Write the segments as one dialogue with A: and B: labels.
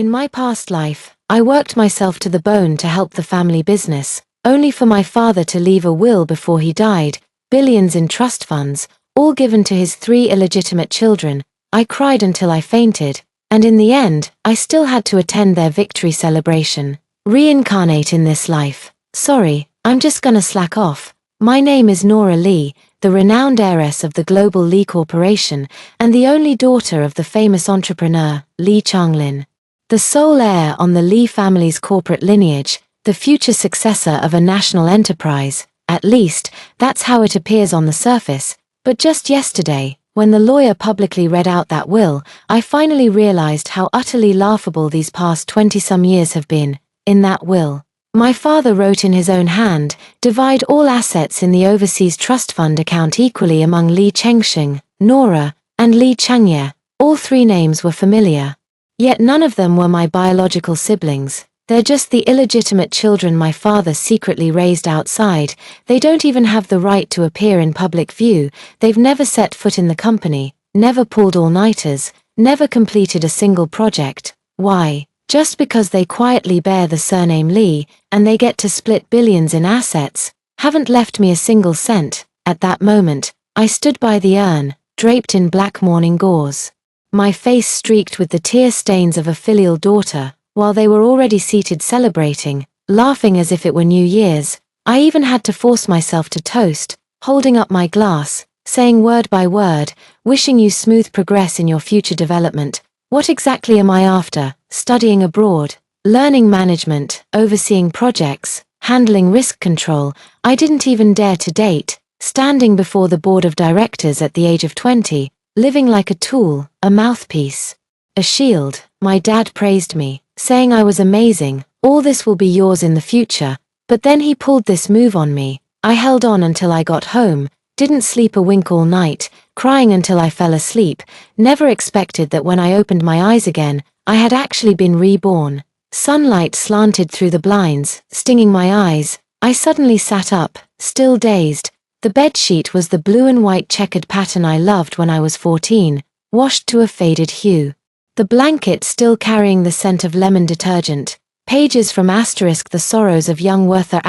A: In my past life, I worked myself to the bone to help the family business, only for my father to leave a will before he died, billions in trust funds, all given to his 3 illegitimate children. I cried until I fainted, and in the end, I still had to attend their victory celebration. Reincarnate in this life. Sorry, I'm just gonna slack off. My name is Nora Lee, the renowned heiress of the global Lee Corporation, and the only daughter of the famous entrepreneur, Lee Changlin. The sole heir on the Lee family's corporate lineage, the future successor of a national enterprise. At least, that's how it appears on the surface. But just yesterday, when the lawyer publicly read out that will, I finally realized how utterly laughable these past 20-some years have been. In that will, my father wrote in his own hand, divide all assets in the overseas trust fund account equally among Lee Chengsheng, Nora, and Lee Changye. All 3 names were familiar. Yet none of them were my biological siblings. They're just the illegitimate children my father secretly raised outside. They don't even have the right to appear in public view. They've never set foot in the company, never pulled all-nighters, never completed a single project. Why? Just because they quietly bear the surname Lee, and they get to split billions in assets, haven't left me a single cent. At that moment, I stood by the urn, draped in black mourning gauze, my face streaked with the tear stains of a filial daughter. While they were already seated celebrating, laughing as if it were New Year's, I even had to force myself to toast, holding up my glass, saying word by word, wishing you smooth progress in your future development. What exactly am I after? Studying abroad, learning management, overseeing projects, handling risk control. I didn't even dare to date, standing before the board of directors at the age of 20, living like a tool, a mouthpiece, a shield. My dad praised me, saying I was amazing, all this will be yours in the future. But then he pulled this move on me. I held on until I got home, didn't sleep a wink all night, crying until I fell asleep, never expected that when I opened my eyes again, I had actually been reborn. Sunlight slanted through the blinds, stinging my eyes. I suddenly sat up, still dazed. The bedsheet was the blue and white checkered pattern I loved when I was 14, washed to a faded hue. The blanket still carrying the scent of lemon detergent. Pages from The Sorrows of Young Werther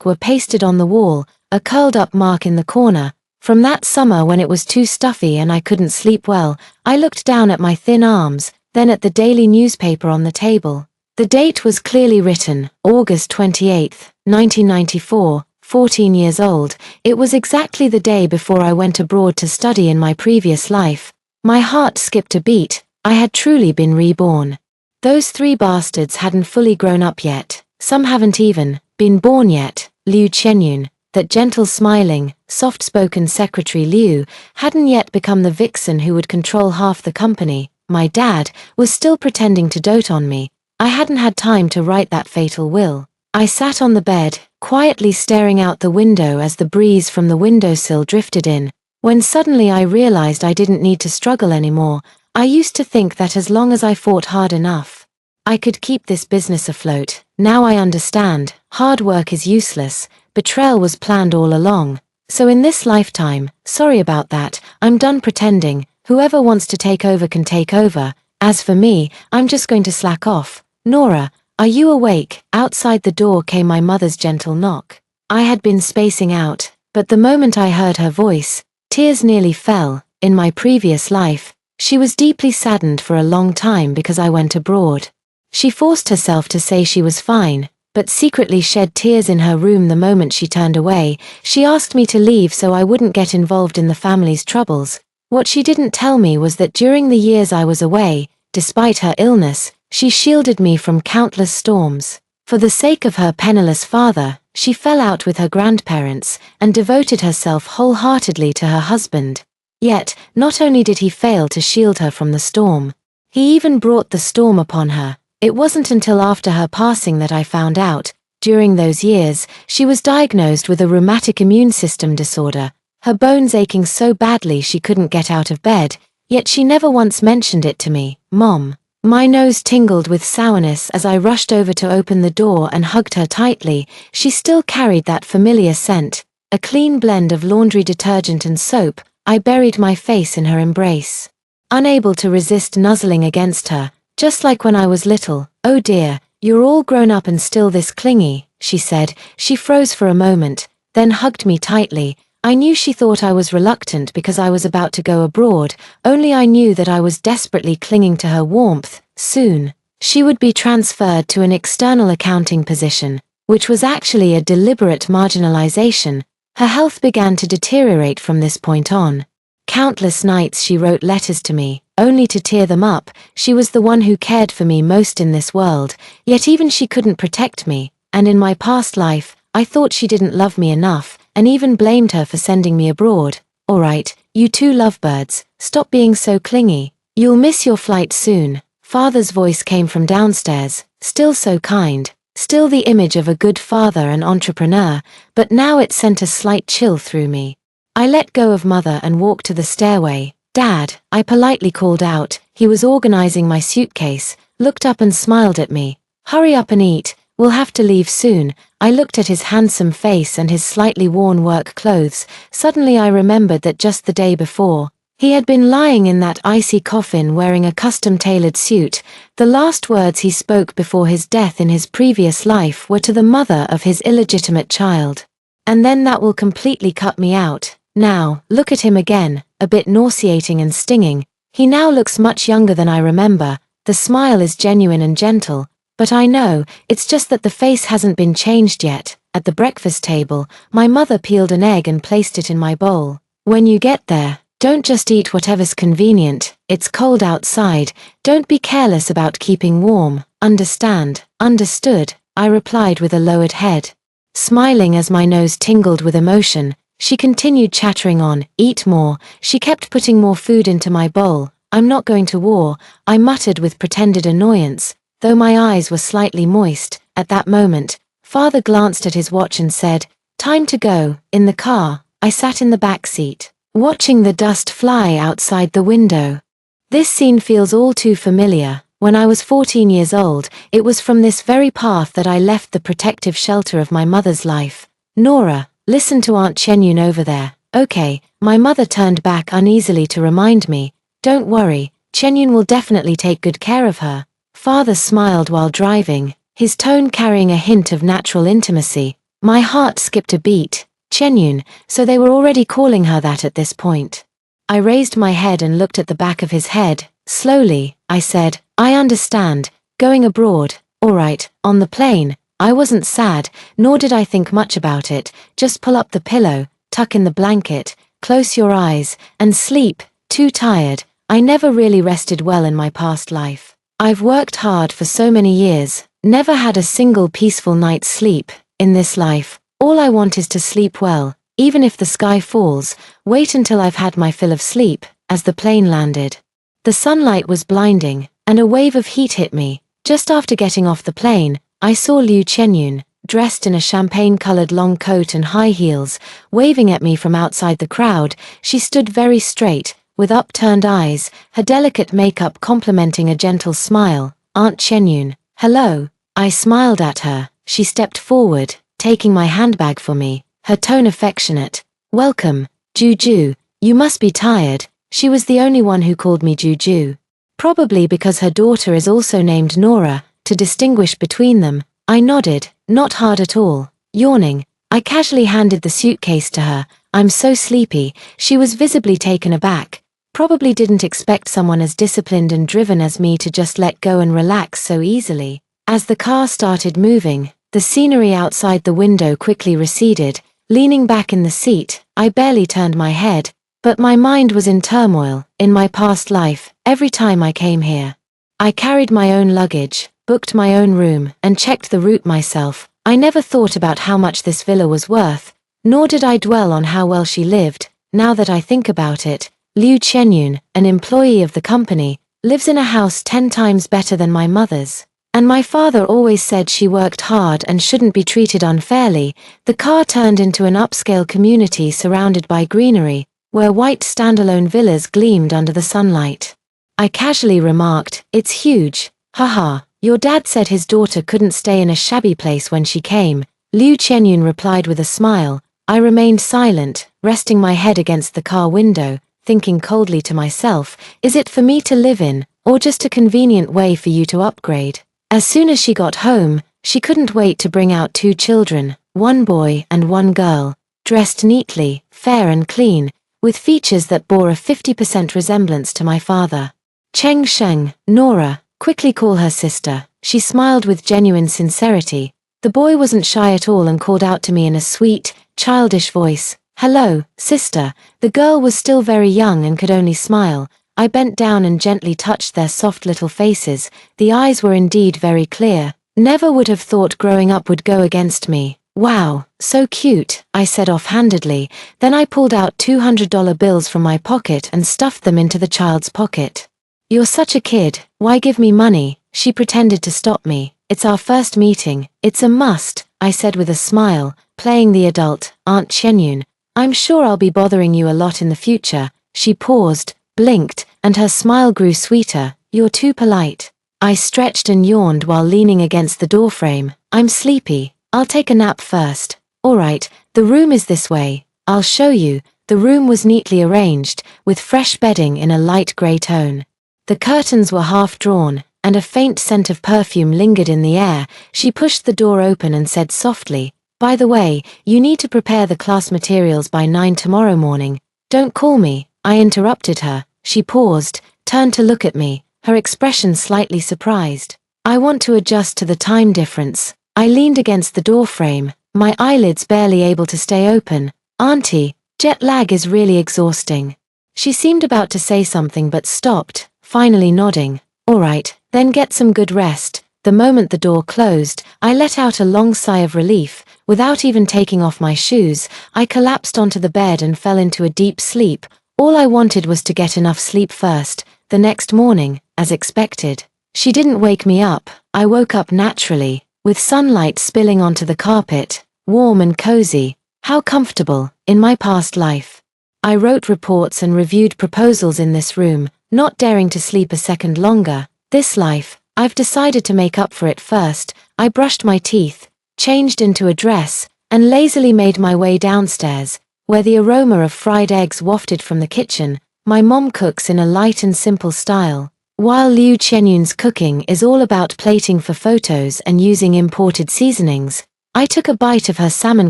A: were pasted on the wall, a curled-up mark in the corner. From that summer when it was too stuffy and I couldn't sleep well, I looked down at my thin arms, then at the daily newspaper on the table. The date was clearly written, August 28, 1994, 14 years old. It was exactly the day before I went abroad to study in my previous life. My heart skipped a beat. I had truly been reborn. Those 3 bastards hadn't fully grown up yet. Some haven't even been born yet. Liu Chenyun, that gentle smiling, soft-spoken secretary Liu, hadn't yet become the vixen who would control half the company. My dad was still pretending to dote on me. I hadn't had time to write that fatal will. I sat on the bed, quietly staring out the window as the breeze from the windowsill drifted in, when suddenly I realized I didn't need to struggle anymore. I used to think that as long as I fought hard enough, I could keep this business afloat. Now I understand, hard work is useless, betrayal was planned all along. So in this lifetime, sorry about that, I'm done pretending. Whoever wants to take over can take over. As for me, I'm just going to slack off. Nora, are you awake? Outside the door came my mother's gentle knock. I had been spacing out, but the moment I heard her voice, tears nearly fell. In my previous life, she was deeply saddened for a long time because I went abroad. She forced herself to say she was fine, but secretly shed tears in her room the moment she turned away. She asked me to leave so I wouldn't get involved in the family's troubles. What she didn't tell me was that during the years I was away, despite her illness, she shielded me from countless storms. For the sake of her penniless father, she fell out with her grandparents and devoted herself wholeheartedly to her husband. Yet, not only did he fail to shield her from the storm, he even brought the storm upon her. It wasn't until after her passing that I found out. During those years, she was diagnosed with a rheumatic immune system disorder, her bones aching so badly she couldn't get out of bed, yet she never once mentioned it to me. Mom. My nose tingled with sourness as I rushed over to open the door and hugged her tightly. She still carried that familiar scent, a clean blend of laundry detergent and soap. I buried my face in her embrace, unable to resist nuzzling against her. Just like when I was little. Oh dear, you're all grown up and still this clingy, she said. She froze for a moment, then hugged me tightly. I knew she thought I was reluctant because I was about to go abroad, only I knew that I was desperately clinging to her warmth. Soon, she would be transferred to an external accounting position, which was actually a deliberate marginalization. Her health began to deteriorate from this point on. Countless nights she wrote letters to me, only to tear them up. She was the one who cared for me most in this world, yet even she couldn't protect me, and in my past life, I thought she didn't love me enough, and even blamed her for sending me abroad. Alright, you two lovebirds, stop being so clingy. You'll miss your flight soon. Father's voice came from downstairs, still so kind, still the image of a good father and entrepreneur, but now it sent a slight chill through me. I let go of Mother and walked to the stairway. Dad, I politely called out. He was organizing my suitcase, looked up and smiled at me. Hurry up and eat, we'll have to leave soon. I looked at his handsome face and his slightly worn work clothes. Suddenly I remembered that just the day before, he had been lying in that icy coffin wearing a custom-tailored suit. The last words he spoke before his death in his previous life were to the mother of his illegitimate child. And then that will completely cut me out. Now, look at him again, a bit nauseating and stinging. He now looks much younger than I remember. The smile is genuine and gentle, but I know, it's just that the face hasn't been changed yet. At the breakfast table, my mother peeled an egg and placed it in my bowl. When you get there, don't just eat whatever's convenient. It's cold outside. Don't be careless about keeping warm. Understand? Understood, I replied with a lowered head. Smiling as my nose tingled with emotion, she continued chattering on. Eat more. She kept putting more food into my bowl. I'm not going to war, I muttered with pretended annoyance, though my eyes were slightly moist. At that moment, Father glanced at his watch and said, "Time to go." In the car, I sat in the back seat, watching the dust fly outside the window. This scene feels all too familiar. When I was 14 years old, it was from this very path that I left the protective shelter of my mother's life. Nora, listen to Aunt Chenyun over there. Okay, my mother turned back uneasily to remind me. Don't worry, Chenyun will definitely take good care of her. Father smiled while driving, his tone carrying a hint of natural intimacy. My heart skipped a beat. Chenyun, so they were already calling her that at this point. I raised my head and looked at the back of his head. Slowly, I said, I understand, going abroad, alright, on the plane. I wasn't sad, nor did I think much about it. Just pull up the pillow, tuck in the blanket, close your eyes, and sleep. Too tired. I never really rested well in my past life. I've worked hard for so many years, never had a single peaceful night's sleep. In this life, all I want is to sleep well, even if the sky falls. Wait until I've had my fill of sleep. As the plane landed, the sunlight was blinding, and a wave of heat hit me. Just after getting off the plane, I saw Liu Chenyun, dressed in a champagne-colored long coat and high heels, waving at me from outside the crowd. She stood very straight, with upturned eyes, her delicate makeup complementing a gentle smile. Aunt Chenyun, hello. I smiled at her. She stepped forward, taking my handbag for me, her tone affectionate. Welcome, Juju. You must be tired. She was the only one who called me Juju. Probably because her daughter is also named Nora. To distinguish between them, I nodded, not hard at all. Yawning, I casually handed the suitcase to her. I'm so sleepy. She was visibly taken aback. Probably didn't expect someone as disciplined and driven as me to just let go and relax so easily. As the car started moving, the scenery outside the window quickly receded. Leaning back in the seat, I barely turned my head, but my mind was in turmoil. In my past life, every time I came here, I carried my own luggage, booked my own room, and checked the route myself. I never thought about how much this villa was worth, nor did I dwell on how well she lived. Now that I think about it, Liu Chenyun, an employee of the company, lives in a house 10 times better than my mother's. And my father always said she worked hard and shouldn't be treated unfairly. The car turned into an upscale community surrounded by greenery, where white standalone villas gleamed under the sunlight. I casually remarked, "It's huge." Haha, your dad said his daughter couldn't stay in a shabby place when she came. Liu Chenyun replied with a smile. I remained silent, resting my head against the car window, thinking coldly to myself, is it for me to live in, or just a convenient way for you to upgrade. As soon as she got home, she couldn't wait to bring out 2 children, 1 boy and 1 girl, dressed neatly, fair and clean, with features that bore a 50% resemblance to my father. Cheng Sheng, Nora, quickly call her sister. She smiled with genuine sincerity. The boy wasn't shy at all and called out to me in a sweet, childish voice, "Hello, sister." The girl was still very young and could only smile. I bent down and gently touched their soft little faces. The eyes were indeed very clear. Never would have thought growing up would go against me. "Wow, so cute," I said offhandedly. Then I pulled out $200 bills from my pocket and stuffed them into the child's pocket. "You're such a kid, why give me money?" She pretended to stop me. "It's our first meeting, it's a must," I said with a smile, playing the adult, Aunt Chenyun. "I'm sure I'll be bothering you a lot in the future." She paused, blinked, and her smile grew sweeter. "You're too polite." I stretched and yawned while leaning against the doorframe. "I'm sleepy. I'll take a nap first." "All right, the room is this way. I'll show you." The room was neatly arranged, with fresh bedding in a light grey tone. The curtains were half drawn, and a faint scent of perfume lingered in the air. She pushed the door open and said softly, "By the way, you need to prepare the class materials by 9 tomorrow morning." "Don't call me," I interrupted her. She paused, turned to look at me, her expression slightly surprised. "I want to adjust to the time difference." I leaned against the doorframe, my eyelids barely able to stay open. "Auntie, jet lag is really exhausting." She seemed about to say something but stopped, finally nodding. "All right, then get some good rest." The moment the door closed, I let out a long sigh of relief. Without even taking off my shoes, I collapsed onto the bed and fell into a deep sleep. All I wanted was to get enough sleep first. The next morning, as expected, she didn't wake me up. I woke up naturally, with sunlight spilling onto the carpet, warm and cozy. How comfortable, in my past life. I wrote reports and reviewed proposals in this room, not daring to sleep a second longer. This life, I've decided to make up for it first. I brushed my teeth, changed into a dress, and lazily made my way downstairs, where the aroma of fried eggs wafted from the kitchen. My mom cooks in a light and simple style, while Liu Chenyun's cooking is all about plating for photos and using imported seasonings. I took a bite of her salmon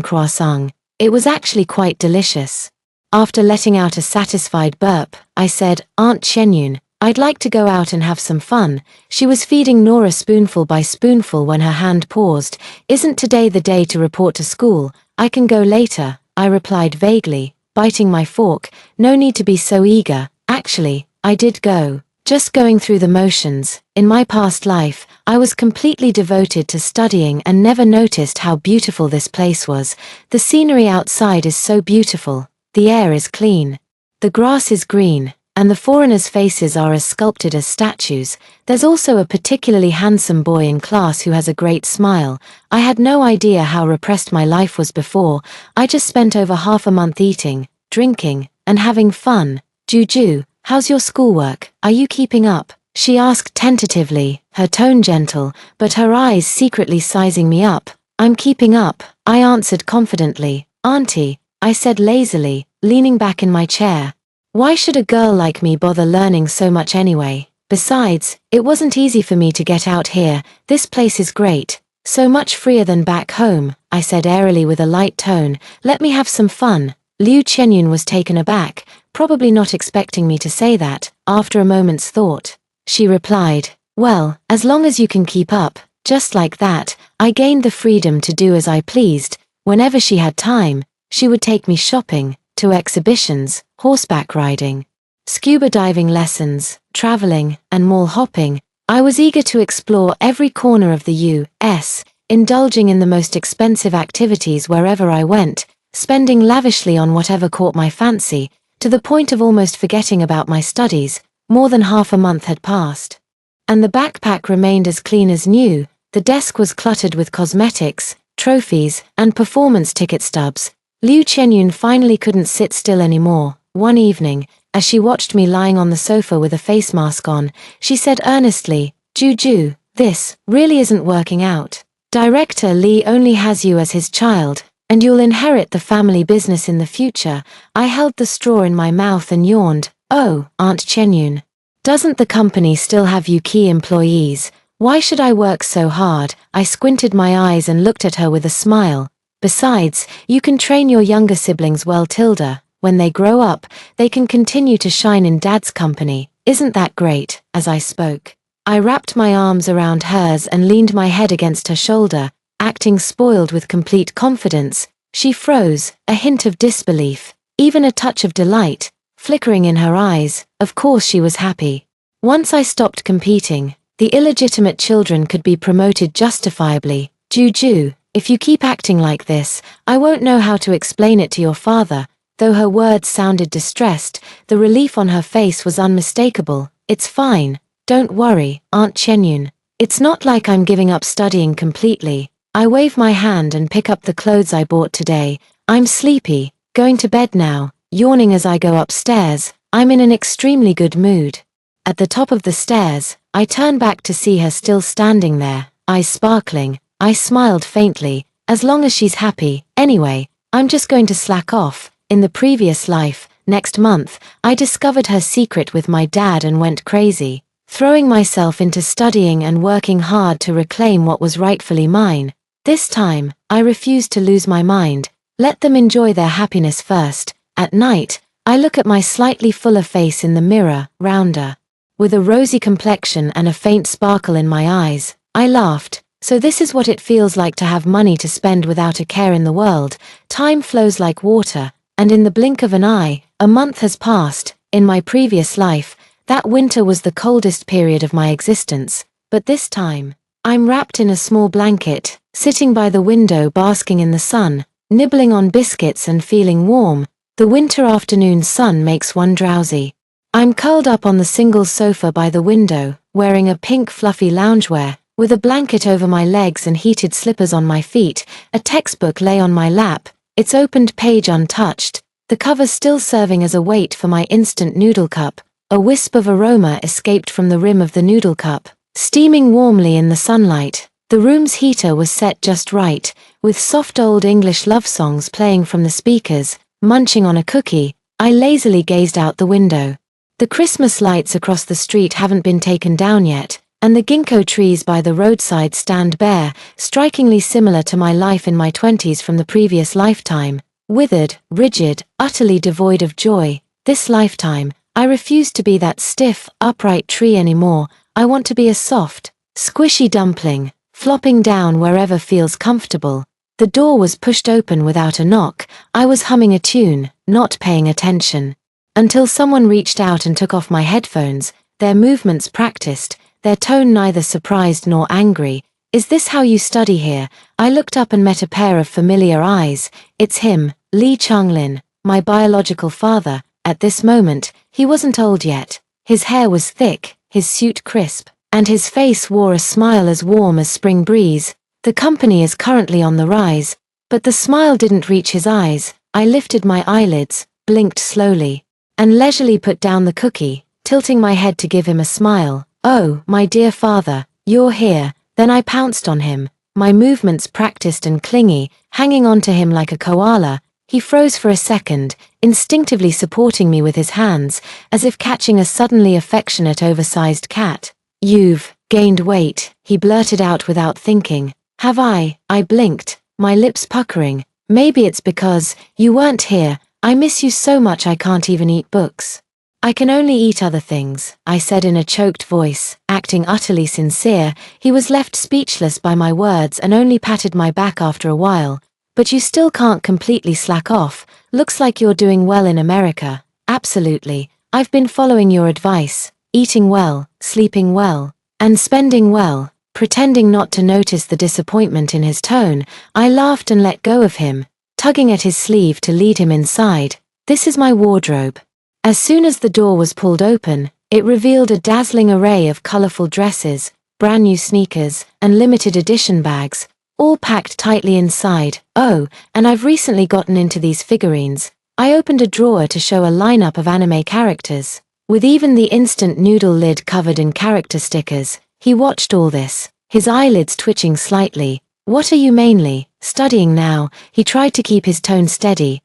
A: croissant. It was actually quite delicious. After letting out a satisfied burp, I said, "Aunt Chenyun, I'd like to go out and have some fun." She was feeding Nora spoonful by spoonful when her hand paused. "Isn't today the day to report to school?" "I can go later," I replied vaguely, biting my fork. "No need to be so eager." Actually, I did go. Just going through the motions. In my past life, I was completely devoted to studying and never noticed how beautiful this place was. The scenery outside is so beautiful. The air is clean. The grass is green, and the foreigners' faces are as sculpted as statues. There's also a particularly handsome boy in class who has a great smile. I had no idea how repressed my life was before. I just spent over half a month eating, drinking, and having fun. "Juju, how's your schoolwork? Are you keeping up?" she asked tentatively, her tone gentle, but her eyes secretly sizing me up. "I'm keeping up," I answered confidently. "Auntie," I said lazily, leaning back in my chair. Why should a girl like me bother learning so much anyway? Besides, it wasn't easy for me to get out here. This place is great. So much freer than back home, I said airily with a light tone. "Let me have some fun." Liu Chenyun was taken aback, probably not expecting me to say that. After a moment's thought, she replied, "Well, as long as you can keep up." Just like that, I gained the freedom to do as I pleased. Whenever she had time, she would take me shopping, to exhibitions, horseback riding, scuba diving lessons, traveling, and mall hopping. I was eager to explore every corner of the U.S., indulging in the most expensive activities wherever I went, spending lavishly on whatever caught my fancy, to the point of almost forgetting about my studies. More than half a month had passed, and the backpack remained as clean as new. The desk was cluttered with cosmetics, trophies, and performance ticket stubs. Liu Chenyun finally couldn't sit still anymore. One evening, as she watched me lying on the sofa with a face mask on, she said earnestly, "Juju, this really isn't working out. Director Lee only has you as his child, and you'll inherit the family business in the future." I held the straw in my mouth and yawned. "Oh, Aunt Chenyun, Doesn't the company still have you key employees? Why should I work so hard? I squinted my eyes and looked at her with a smile. Besides, you can train your younger siblings well, Tilda. When they grow up, they can continue to shine in Dad's company. Isn't that great? As I spoke, I wrapped my arms around hers and leaned my head against her shoulder, acting spoiled with complete confidence. She froze, a hint of disbelief, even a touch of delight, flickering in her eyes. Of course she was happy. Once I stopped competing, the illegitimate children could be promoted justifiably. Juju, if you keep acting like this, I won't know how to explain it to your father. Though her words sounded distressed, the relief on her face was unmistakable. It's fine. Don't worry, Aunt Chenyun. It's not like I'm giving up studying completely. I wave my hand and pick up the clothes I bought today. I'm sleepy, going to bed now, yawning as I go upstairs. I'm in an extremely good mood. At the top of the stairs, I turn back to see her still standing there, eyes sparkling. I smiled faintly. As long as she's happy. Anyway, I'm just going to slack off. In the previous life, next month, I discovered her secret with my dad and went crazy, throwing myself into studying and working hard to reclaim what was rightfully mine. This time, I refused to lose my mind. Let them enjoy their happiness first. At night, I look at my slightly fuller face in the mirror, rounder, with a rosy complexion and a faint sparkle in my eyes. I laughed. So this is what it feels like to have money to spend without a care in the world. Time flows like water. And in the blink of an eye, a month has passed. In my previous life, that winter was the coldest period of my existence. But this time, I'm wrapped in a small blanket, sitting by the window basking in the sun, nibbling on biscuits and feeling warm. The winter afternoon sun makes one drowsy. I'm curled up on the single sofa by the window, wearing a pink fluffy loungewear, with a blanket over my legs and heated slippers on my feet. A textbook lay on my lap, its opened page untouched, the cover still serving as a weight for my instant noodle cup. A wisp of aroma escaped from the rim of the noodle cup, steaming warmly in the sunlight. The room's heater was set just right, with soft old English love songs playing from the speakers. Munching on a cookie, I lazily gazed out the window. The Christmas lights across the street haven't been taken down yet, and the ginkgo trees by the roadside stand bare, strikingly similar to my life in my 20s from the previous lifetime. Withered, rigid, utterly devoid of joy. This lifetime, I refuse to be that stiff, upright tree anymore. I want to be a soft, squishy dumpling, flopping down wherever feels comfortable. The door was pushed open without a knock. I was humming a tune, not paying attention, until someone reached out and took off my headphones, their movements practiced, their tone neither surprised nor angry. Is this how you study here? I looked up and met a pair of familiar eyes. It's him, Lee Chung-lin, my biological father. At this moment, he wasn't old yet. His hair was thick, his suit crisp, and his face wore a smile as warm as spring breeze. The company is currently on the rise, but the smile didn't reach his eyes. I lifted my eyelids, blinked slowly, and leisurely put down the cookie, tilting my head to give him a smile. Oh, my dear father, you're here. Then I pounced on him, my movements practiced and clingy, hanging onto him like a koala. He froze for a second, instinctively supporting me with his hands, as if catching a suddenly affectionate oversized cat. You've gained weight, he blurted out without thinking. Have I? I blinked, my lips puckering. Maybe it's because you weren't here. I miss you so much I can't even eat books. I can only eat other things, I said in a choked voice, acting utterly sincere. He was left speechless by my words and only patted my back after a while. But you still can't completely slack off. Looks like you're doing well in America. Absolutely. I've been following your advice, eating well, sleeping well, and spending well. Pretending not to notice the disappointment in his tone, I laughed and let go of him, tugging at his sleeve to lead him inside. This is my wardrobe. As soon as the door was pulled open, it revealed a dazzling array of colorful dresses, brand new sneakers, and limited edition bags, all packed tightly inside. Oh, and I've recently gotten into these figurines. I opened a drawer to show a lineup of anime characters, with even the instant noodle lid covered in character stickers. He watched all this, his eyelids twitching slightly. What are you mainly studying now? He tried to keep his tone steady.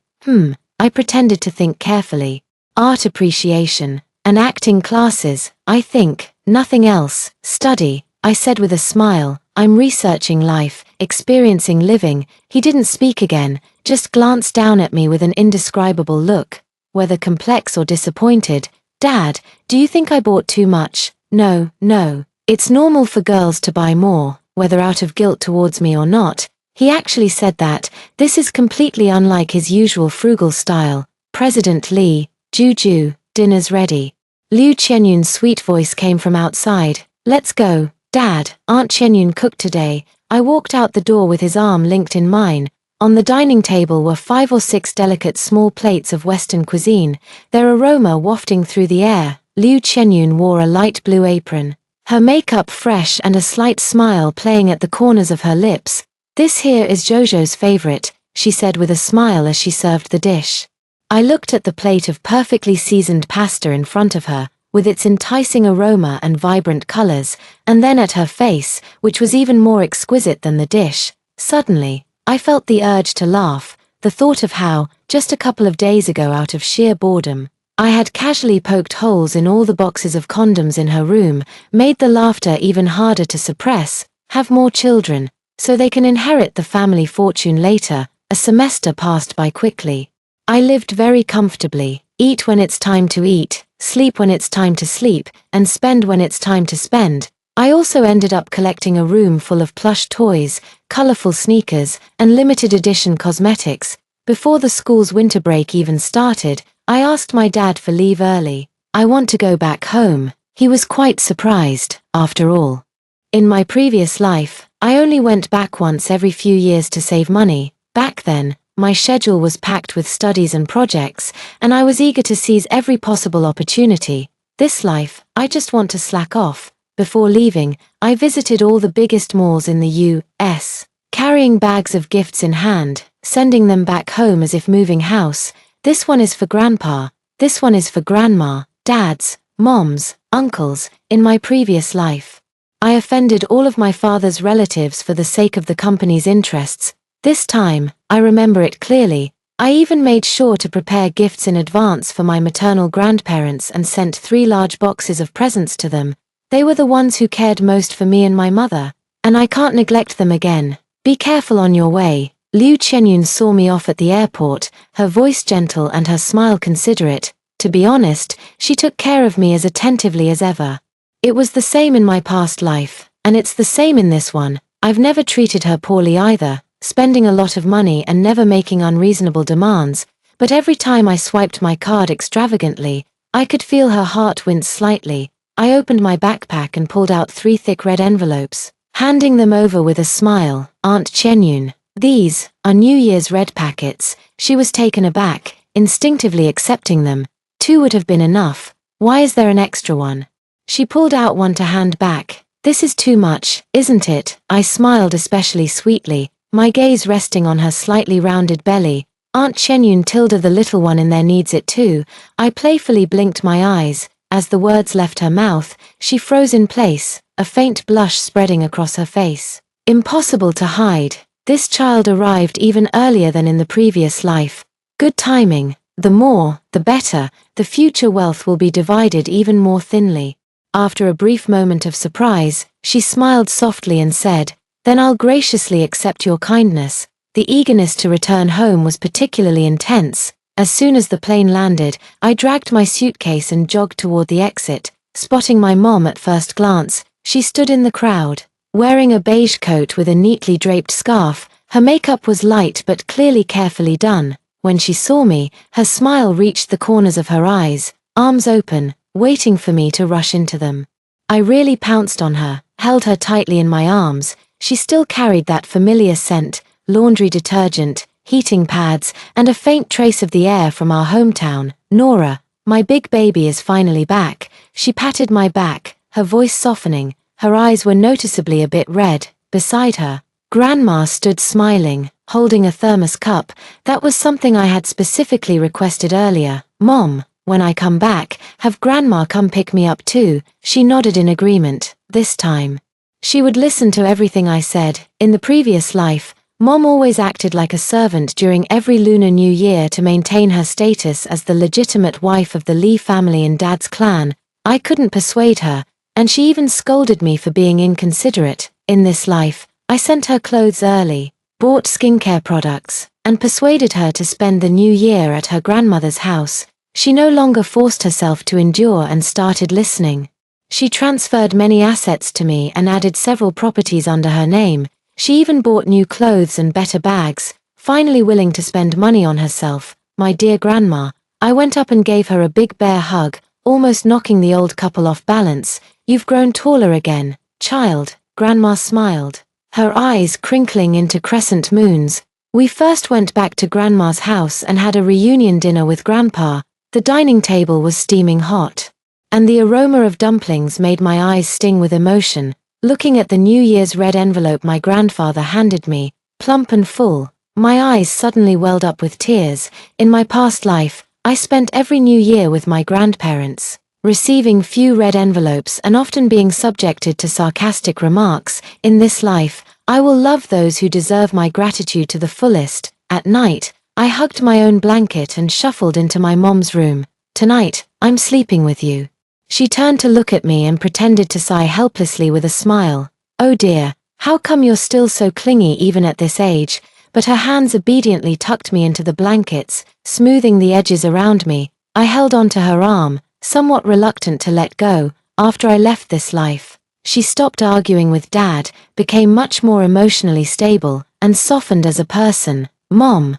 A: I pretended to think carefully. Art appreciation. And acting classes, I think, nothing else. Study, I said with a smile. I'm researching life, experiencing living. He didn't speak again, just glanced down at me with an indescribable look, whether complex or disappointed. Dad, do you think I bought too much? No, no. It's normal for girls to buy more, whether out of guilt towards me or not. He actually said that. This is completely unlike his usual frugal style. President Lee, Juju, dinner's ready. Liu Qianyun's sweet voice came from outside. Let's go, Dad. Aunt Qianyun cooked today. I walked out the door with his arm linked in mine. On the dining table were 5 or 6 delicate small plates of Western cuisine, their aroma wafting through the air. Liu Qianyun wore a light blue apron, her makeup fresh and a slight smile playing at the corners of her lips. This here is Jojo's favorite, she said with a smile as she served the dish. I looked at the plate of perfectly seasoned pasta in front of her, with its enticing aroma and vibrant colors, and then at her face, which was even more exquisite than the dish. Suddenly, I felt the urge to laugh, the thought of how, just a couple of days ago out of sheer boredom, I had casually poked holes in all the boxes of condoms in her room, made the laughter even harder to suppress. Have more children, so they can inherit the family fortune later. A semester passed by quickly. I lived very comfortably, eat when it's time to eat, sleep when it's time to sleep, and spend when it's time to spend. I also ended up collecting a room full of plush toys, colorful sneakers, and limited edition cosmetics. Before the school's winter break even started, I asked my dad for leave early. I want to go back home. He was quite surprised, after all. In my previous life, I only went back once every few years to save money. Back then, my schedule was packed with studies and projects, and I was eager to seize every possible opportunity. This life, I just want to slack off. Before leaving, I visited all the biggest malls in the U.S., carrying bags of gifts in hand, sending them back home as if moving house. This one is for Grandpa, this one is for Grandma, dads, moms, uncles. In my previous life, I offended all of my father's relatives for the sake of the company's interests. This time, I remember it clearly. I even made sure to prepare gifts in advance for my maternal grandparents and sent 3 large boxes of presents to them. They were the ones who cared most for me and my mother, and I can't neglect them again. Be careful on your way. Liu Qianyun saw me off at the airport, her voice gentle and her smile considerate. To be honest, she took care of me as attentively as ever. It was the same in my past life, and it's the same in this one. I've never treated her poorly either, spending a lot of money and never making unreasonable demands, but every time I swiped my card extravagantly, I could feel her heart wince slightly. I opened my backpack and pulled out 3 thick red envelopes, handing them over with a smile. Aunt Qianyun, these are New Year's red packets. She was taken aback, instinctively accepting them. 2 would have been enough. Why is there an extra one? She pulled out one to hand back. This is too much, isn't it? I smiled especially sweetly, my gaze resting on her slightly rounded belly. Aunt Qianyun tilde the little one in there needs it too. I playfully blinked my eyes. As the words left her mouth, she froze in place, a faint blush spreading across her face. Impossible to hide. This child arrived even earlier than in the previous life. Good timing. The more, the better. The future wealth will be divided even more thinly. After a brief moment of surprise, she smiled softly and said, "Then I'll graciously accept your kindness." The eagerness to return home was particularly intense. As soon as the plane landed, I dragged my suitcase and jogged toward the exit. Spotting my mom at first glance, she stood in the crowd, wearing a beige coat with a neatly draped scarf. Her makeup was light but clearly carefully done. When she saw me, her smile reached the corners of her eyes, arms open, waiting for me to rush into them. I really pounced on her, held her tightly in my arms. She still carried that familiar scent, laundry detergent, heating pads, and a faint trace of the air from our hometown. "Nora, my big baby is finally back." She patted my back, her voice softening. Her eyes were noticeably a bit red. Beside her, Grandma stood smiling, holding a thermos cup. That was something I had specifically requested earlier. "Mom, when I come back, have Grandma come pick me up too." She nodded in agreement. This time, she would listen to everything I said. In the previous life, Mom always acted like a servant during every Lunar New Year to maintain her status as the legitimate wife of the Lee family in Dad's clan. I couldn't persuade her, and she even scolded me for being inconsiderate. In this life, I sent her clothes early, bought skincare products, and persuaded her to spend the new year at her grandmother's house. She no longer forced herself to endure and started listening. She transferred many assets to me and added several properties under her name. She even bought new clothes and better bags, finally willing to spend money on herself. My dear grandma, I went up and gave her a big bear hug, almost knocking the old couple off balance. You've grown taller again, child, Grandma smiled, her eyes crinkling into crescent moons. We first went back to Grandma's house and had a reunion dinner with Grandpa. The dining table was steaming hot, and the aroma of dumplings made my eyes sting with emotion. Looking at the New Year's red envelope my grandfather handed me, plump and full, my eyes suddenly welled up with tears. In my past life, I spent every New Year with my grandparents, receiving few red envelopes and often being subjected to sarcastic remarks. In this life, I will love those who deserve my gratitude to the fullest. At night, I hugged my own blanket and shuffled into my mom's room. Tonight, I'm sleeping with you. She turned to look at me and pretended to sigh helplessly with a smile. Oh dear, how come you're still so clingy even at this age? But her hands obediently tucked me into the blankets, smoothing the edges around me. I held onto her arm, somewhat reluctant to let go. After I left this life, she stopped arguing with Dad, became much more emotionally stable, and softened as a person. Mom,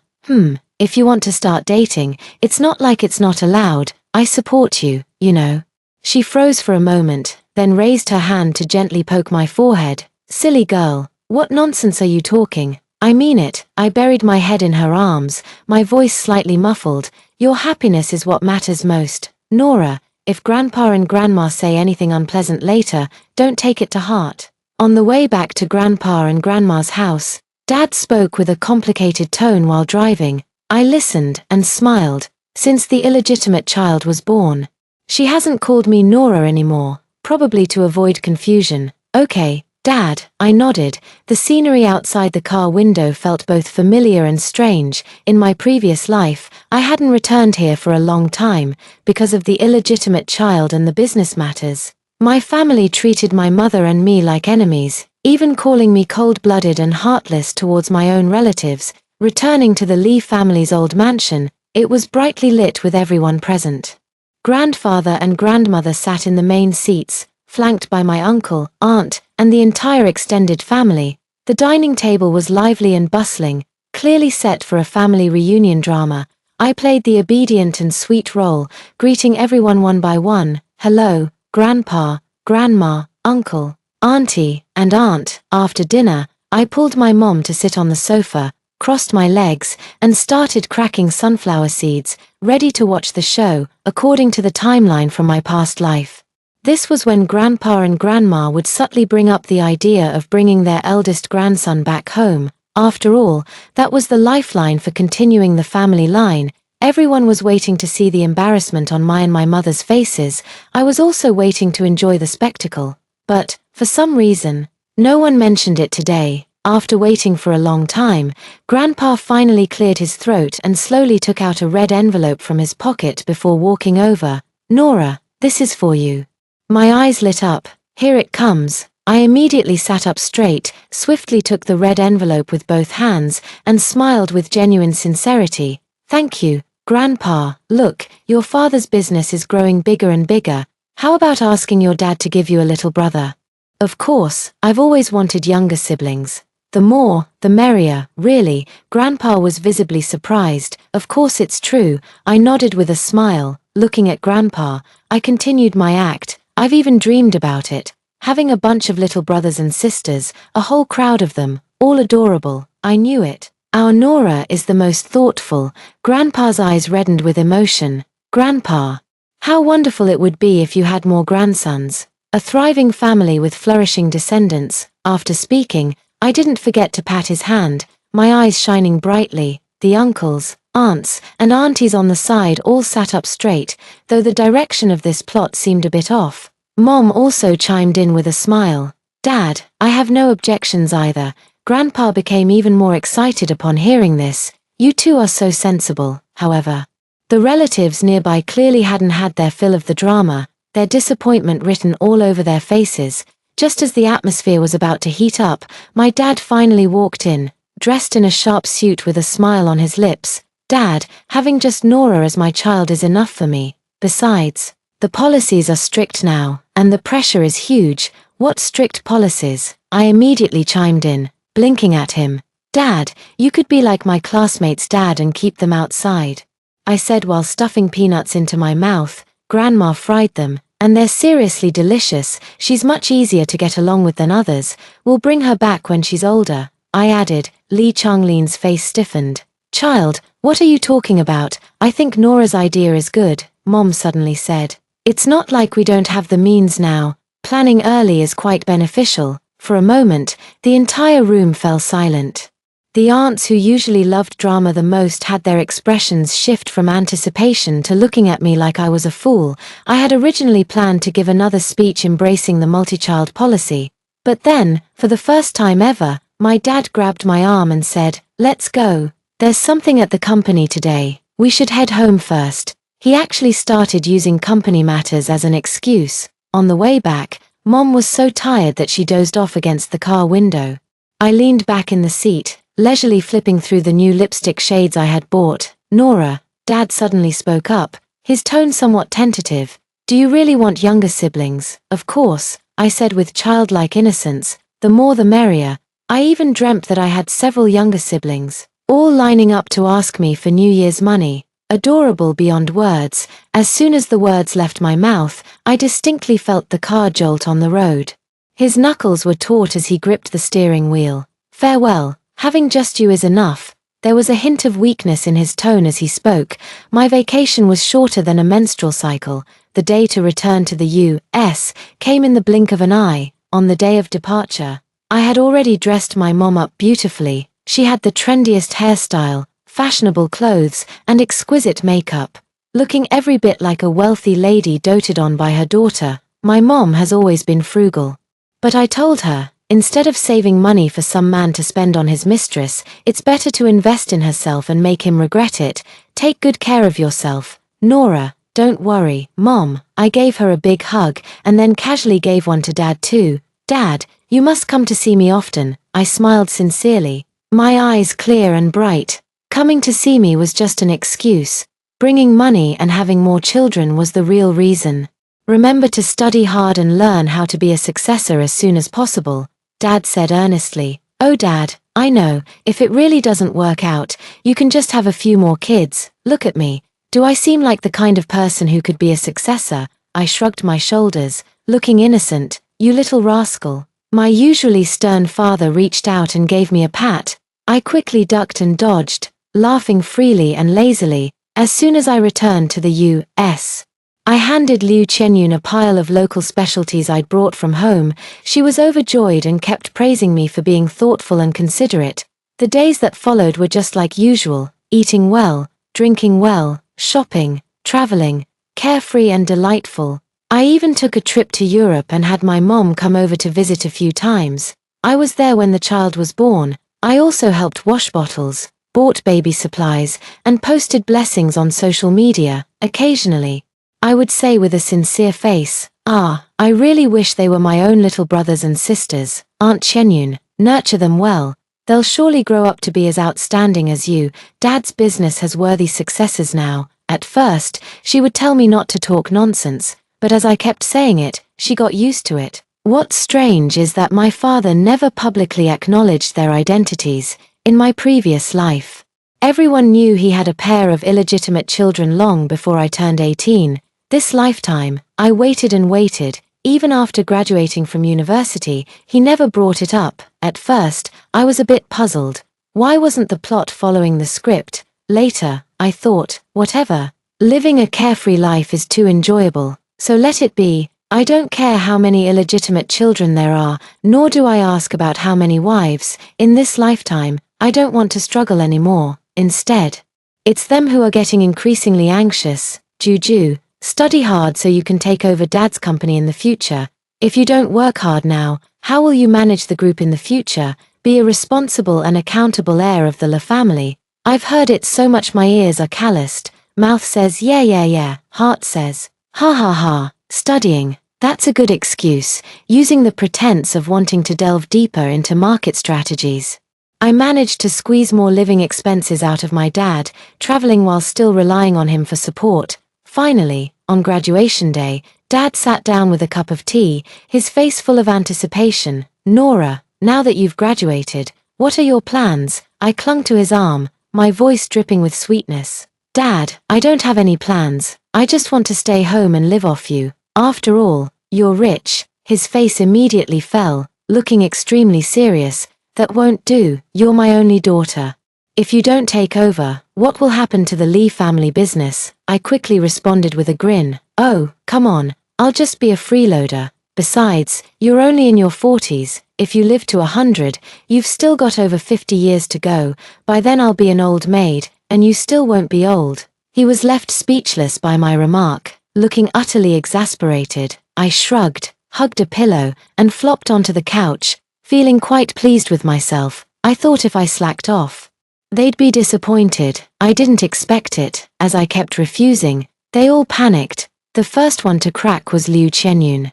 A: if you want to start dating, it's not like it's not allowed. I support you, you know. She froze for a moment, then raised her hand to gently poke my forehead. Silly girl, what nonsense are you talking? I mean it. I buried my head in her arms, my voice slightly muffled. Your happiness is what matters most. Nora, if Grandpa and Grandma say anything unpleasant later, don't take it to heart. On the way back to Grandpa and Grandma's house, Dad spoke with a complicated tone while driving. I listened and smiled. Since the illegitimate child was born, she hasn't called me Nora anymore, probably to avoid confusion. Okay, Dad, I nodded. The scenery outside the car window felt both familiar and strange. In my previous life, I hadn't returned here for a long time, because of the illegitimate child and the business matters. My family treated my mother and me like enemies, even calling me cold-blooded and heartless towards my own relatives. Returning to the Lee family's old mansion, it was brightly lit with everyone present. Grandfather and grandmother sat in the main seats, flanked by my uncle, aunt, and the entire extended family. The dining table was lively and bustling, clearly set for a family reunion drama. I played the obedient and sweet role, greeting everyone one by one. Hello, Grandpa, Grandma, Uncle, Auntie, and Aunt. After dinner, I pulled my mom to sit on the sofa, crossed my legs, and started cracking sunflower seeds, ready to watch the show, according to the timeline from my past life. This was when Grandpa and Grandma would subtly bring up the idea of bringing their eldest grandson back home. After all, that was the lifeline for continuing the family line. Everyone was waiting to see the embarrassment on my and my mother's faces. I was also waiting to enjoy the spectacle. But, for some reason, no one mentioned it today. After waiting for a long time, Grandpa finally cleared his throat and slowly took out a red envelope from his pocket before walking over. Nora, this is for you. My eyes lit up. Here it comes. I immediately sat up straight, swiftly took the red envelope with both hands, and smiled with genuine sincerity. Thank you, Grandpa. Look, your father's business is growing bigger and bigger. How about asking your dad to give you a little brother? Of course, I've always wanted younger siblings. The more, the merrier, really. Grandpa was visibly surprised. Of course it's true. I nodded with a smile. Looking at Grandpa, I continued my act. I've even dreamed about it. Having a bunch of little brothers and sisters, a whole crowd of them, all adorable. I knew it. Our Nora is the most thoughtful. Grandpa's eyes reddened with emotion. Grandpa, how wonderful it would be if you had more grandsons. A thriving family with flourishing descendants. After speaking, I didn't forget to pat his hand, my eyes shining brightly. The uncles, aunts, and aunties on the side all sat up straight, though the direction of this plot seemed a bit off. Mom also chimed in with a smile. Dad, I have no objections either. Grandpa became even more excited upon hearing this. You two are so sensible, however. The relatives nearby clearly hadn't had their fill of the drama, their disappointment written all over their faces. Just as the atmosphere was about to heat up, my dad finally walked in, dressed in a sharp suit with a smile on his lips. Dad, having just Nora as my child is enough for me. Besides, the policies are strict now, and the pressure is huge. What strict policies? I immediately chimed in, blinking at him. Dad, you could be like my classmates' dad and keep them outside. I said while stuffing peanuts into my mouth. Grandma fried them, and they're seriously delicious. She's much easier to get along with than others. We'll bring her back when she's older, I added. Lee Chungleen's face stiffened. Child, what are you talking about? I think Nora's idea is good, Mom suddenly said. It's not like we don't have the means now. Planning early is quite beneficial. For a moment, the entire room fell silent. The aunts who usually loved drama the most had their expressions shift from anticipation to looking at me like I was a fool. I had originally planned to give another speech embracing the multi-child policy. But then, for the first time ever, my dad grabbed my arm and said, "Let's go. There's something at the company today. We should head home first." He actually started using company matters as an excuse. On the way back, Mom was so tired that she dozed off against the car window. I leaned back in the seat, leisurely flipping through the new lipstick shades I had bought. Nora, Dad suddenly spoke up, his tone somewhat tentative. Do you really want younger siblings? Of course, I said with childlike innocence, the more the merrier. I even dreamt that I had several younger siblings, all lining up to ask me for New Year's money. Adorable beyond words. As soon as the words left my mouth, I distinctly felt the car jolt on the road. His knuckles were taut as he gripped the steering wheel. Farewell, having just you is enough. There was a hint of weakness in his tone as he spoke. My vacation was shorter than a menstrual cycle. The day to return to the U.S. came in the blink of an eye. On the day of departure, I had already dressed my mom up beautifully. She had the trendiest hairstyle, fashionable clothes, and exquisite makeup. Looking every bit like a wealthy lady doted on by her daughter. My mom has always been frugal. But I told her, instead of saving money for some man to spend on his mistress, it's better to invest in herself and make him regret it. Take good care of yourself, Nora. Don't worry, Mom. I gave her a big hug, and then casually gave one to Dad too. Dad, you must come to see me often. I smiled sincerely, my eyes clear and bright. Coming to see me was just an excuse. Bringing money and having more children was the real reason. Remember to study hard and learn how to be a successor as soon as possible, Dad said earnestly. Oh Dad, I know, if it really doesn't work out, you can just have a few more kids. Look at me. Do I seem like the kind of person who could be a successor? I shrugged my shoulders, looking innocent. You little rascal. My usually stern father reached out and gave me a pat. I quickly ducked and dodged, laughing freely and lazily. As soon as I returned to the U.S., I handed Liu Chenyun a pile of local specialties I'd brought from home. She was overjoyed and kept praising me for being thoughtful and considerate. The days that followed were just like usual, eating well, drinking well, shopping, traveling, carefree and delightful. I even took a trip to Europe and had my mom come over to visit a few times. I was there when the child was born. I also helped wash bottles, bought baby supplies, and posted blessings on social media. Occasionally, I would say with a sincere face, I really wish they were my own little brothers and sisters. Aunt Chenyun, nurture them well. They'll surely grow up to be as outstanding as you. Dad's business has worthy successors now. At first, she would tell me not to talk nonsense, but as I kept saying it, she got used to it. What's strange is that my father never publicly acknowledged their identities. In my previous life, everyone knew he had a pair of illegitimate children long before I turned 18. This lifetime, I waited and waited. Even after graduating from university, he never brought it up. At first, I was a bit puzzled. Why wasn't the plot following the script? Later, I thought, whatever. Living a carefree life is too enjoyable, so let it be. I don't care how many illegitimate children there are, nor do I ask about how many wives. In this lifetime, I don't want to struggle anymore. Instead, it's them who are getting increasingly anxious. Juju, study hard so you can take over Dad's company in the future. If you don't work hard now, how will you manage the group in the future? Be a responsible and accountable heir of the La family. I've heard it so much my ears are calloused. Mouth says yeah, heart says, ha. Studying, that's a good excuse, using the pretense of wanting to delve deeper into market strategies. I managed to squeeze more living expenses out of my dad, traveling while still relying on him for support. Finally, on graduation day, Dad sat down with a cup of tea, his face full of anticipation. Nora, now that you've graduated, what are your plans? I clung to his arm, my voice dripping with sweetness. Dad, I don't have any plans. I just want to stay home and live off you. After all, you're rich. His face immediately fell, looking extremely serious. That won't do, you're my only daughter. If you don't take over, what will happen to the Lee family business? I quickly responded with a grin. Oh, come on, I'll just be a freeloader. Besides, you're only in your 40s. If you live to 100, you've still got over 50 years to go. By then I'll be an old maid, and you still won't be old. He was left speechless by my remark, looking utterly exasperated. I shrugged, hugged a pillow, and flopped onto the couch, feeling quite pleased with myself. I thought if I slacked off, they'd be disappointed. I didn't expect it. As I kept refusing, they all panicked. The first one to crack was Liu Qianyun.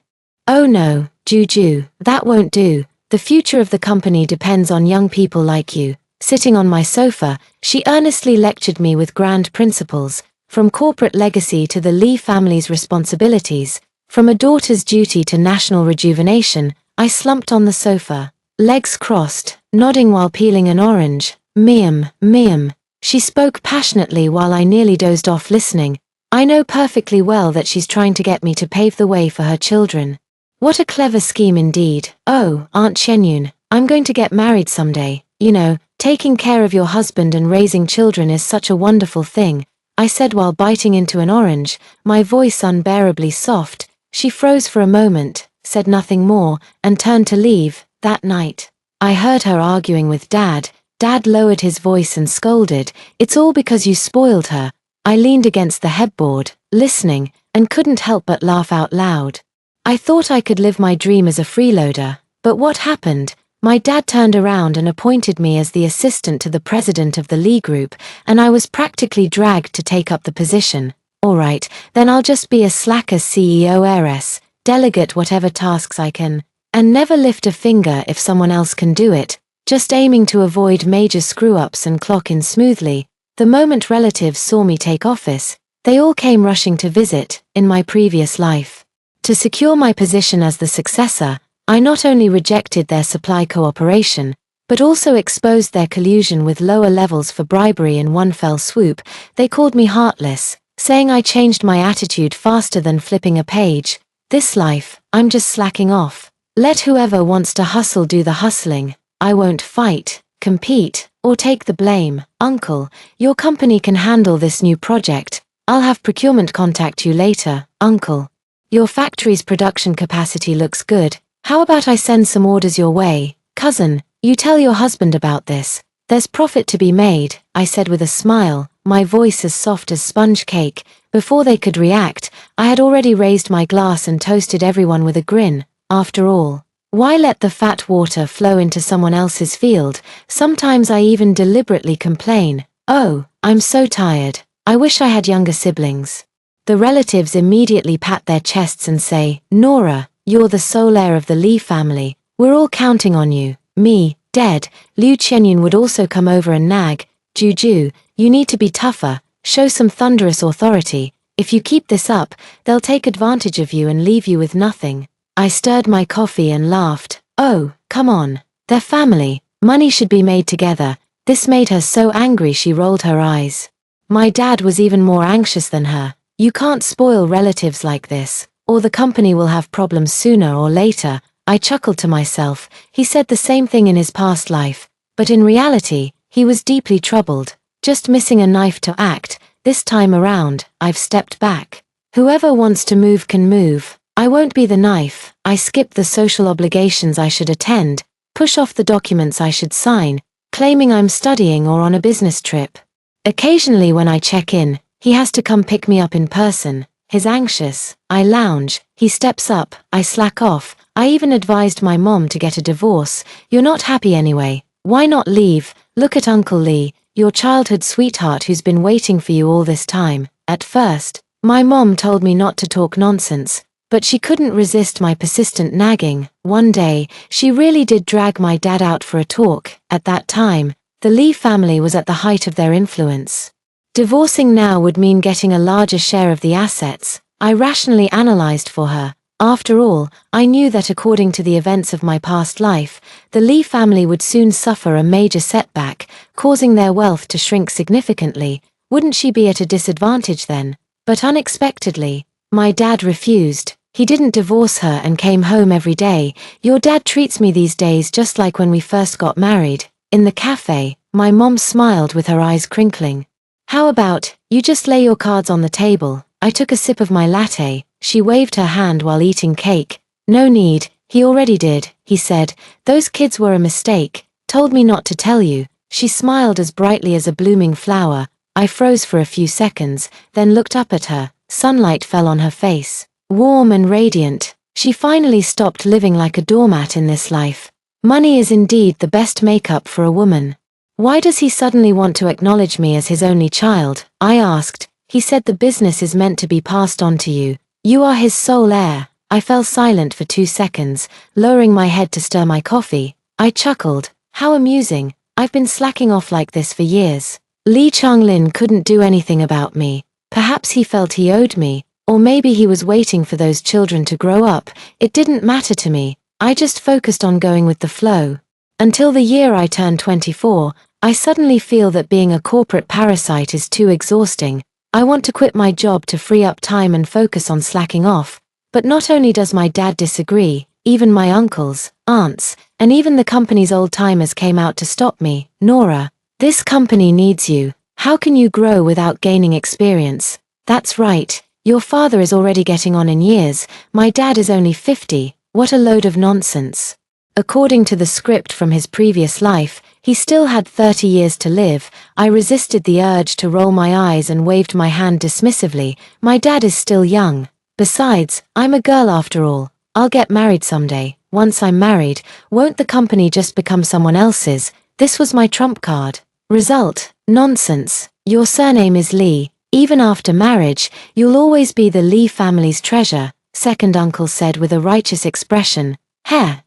A: Oh no, Juju, that won't do. The future of the company depends on young people like you. Sitting on my sofa, she earnestly lectured me with grand principles, from corporate legacy to the Lee family's responsibilities, from a daughter's duty to national rejuvenation. I slumped on the sofa, legs crossed, nodding while peeling an orange. Miam. She spoke passionately while I nearly dozed off listening. I know perfectly well that she's trying to get me to pave the way for her children. What a clever scheme indeed. Oh, Aunt Qianyun, I'm going to get married someday. You know, taking care of your husband and raising children is such a wonderful thing, I said while biting into an orange, my voice unbearably soft. She froze for a moment, said nothing more, and turned to leave. That night, I heard her arguing with Dad. Dad lowered his voice and scolded, "It's all because you spoiled her." I leaned against the headboard, listening, and couldn't help but laugh out loud. I thought I could live my dream as a freeloader, but what happened? My dad turned around and appointed me as the assistant to the president of the Lee Group, and I was practically dragged to take up the position. Alright, then I'll just be a slacker CEO heiress, delegate whatever tasks I can, and never lift a finger if someone else can do it, just aiming to avoid major screw-ups and clock in smoothly. The moment relatives saw me take office, they all came rushing to visit. In my previous life, to secure my position as the successor, I not only rejected their supply cooperation, but also exposed their collusion with lower levels for bribery in one fell swoop. They called me heartless, saying I changed my attitude faster than flipping a page. This life, I'm just slacking off. Let whoever wants to hustle do the hustling. I won't fight, compete, or take the blame. Uncle, your company can handle this new project. I'll have procurement contact you later. Uncle, your factory's production capacity looks good. How about I send some orders your way? Cousin, you tell your husband about this. There's profit to be made, I said with a smile, my voice as soft as sponge cake. Before they could react, I had already raised my glass and toasted everyone with a grin. After all, why let the fat water flow into someone else's field? Sometimes I even deliberately complain. Oh, I'm so tired. I wish I had younger siblings. The relatives immediately pat their chests and say, Nora, you're the sole heir of the Lee family. We're all counting on you. Me, dead. Liu Qianyun would also come over and nag. Juju, you need to be tougher. Show some thunderous authority. If you keep this up, they'll take advantage of you and leave you with nothing. I stirred my coffee and laughed. Oh, come on. They're family. Money should be made together. This made her so angry she rolled her eyes. My dad was even more anxious than her. You can't spoil relatives like this, or the company will have problems sooner or later. I chuckled to myself. He said the same thing in his past life, but in reality, he was deeply troubled, just missing a knife to act. This time around, I've stepped back. Whoever wants to move can move. I won't be the knife. I skip the social obligations I should attend, push off the documents I should sign, claiming I'm studying or on a business trip. Occasionally when I check in, he has to come pick me up in person. He's anxious. I lounge. He steps up. I slack off. I even advised my mom to get a divorce. You're not happy anyway. Why not leave? Look at Uncle Lee, your childhood sweetheart who's been waiting for you all this time. At first, my mom told me not to talk nonsense, but she couldn't resist my persistent nagging. One day, she really did drag my dad out for a talk. At that time, the Lee family was at the height of their influence. Divorcing now would mean getting a larger share of the assets. I rationally analyzed for her. After all, I knew that according to the events of my past life, the Lee family would soon suffer a major setback, causing their wealth to shrink significantly. Wouldn't she be at a disadvantage then? But unexpectedly, my dad refused. He didn't divorce her and came home every day. Your dad treats me these days just like when we first got married. In the cafe, my mom smiled with her eyes crinkling. How about, you just lay your cards on the table? I took a sip of my latte. She waved her hand while eating cake. No need, he already did, he said. Those kids were a mistake. Told me not to tell you. She smiled as brightly as a blooming flower. I froze for a few seconds, then looked up at her. Sunlight fell on her face. Warm and radiant. She finally stopped living like a doormat in this life. Money is indeed the best makeup for a woman. Why does he suddenly want to acknowledge me as his only child? I asked. He said the business is meant to be passed on to you. You are his sole heir. I fell silent for 2 seconds, lowering my head to stir my coffee. I chuckled. How amusing. I've been slacking off like this for years. Lee Chang-lin couldn't do anything about me. Perhaps he felt he owed me, or maybe he was waiting for those children to grow up. It didn't matter to me. I just focused on going with the flow. Until the year I turned 24, I suddenly feel that being a corporate parasite is too exhausting. I want to quit my job to free up time and focus on slacking off. But not only does my dad disagree, even my uncles, aunts, and even the company's old-timers came out to stop me. Nora, this company needs you. How can you grow without gaining experience? That's right. Your father is already getting on in years. My dad is only 50. What a load of nonsense. According to the script from his previous life, he still had 30 years to live. I resisted the urge to roll my eyes and waved my hand dismissively. My dad is still young. Besides, I'm a girl after all. I'll get married someday. Once I'm married, won't the company just become someone else's? This was my trump card. Result: nonsense. Your surname is Lee. Even after marriage, you'll always be the Lee family's treasure, second uncle said with a righteous expression.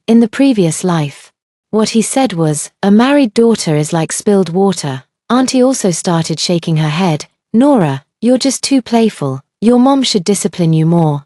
A: In the previous life. What he said was, a married daughter is like spilled water. Auntie also started shaking her head. Nora, you're just too playful. Your mom should discipline you more.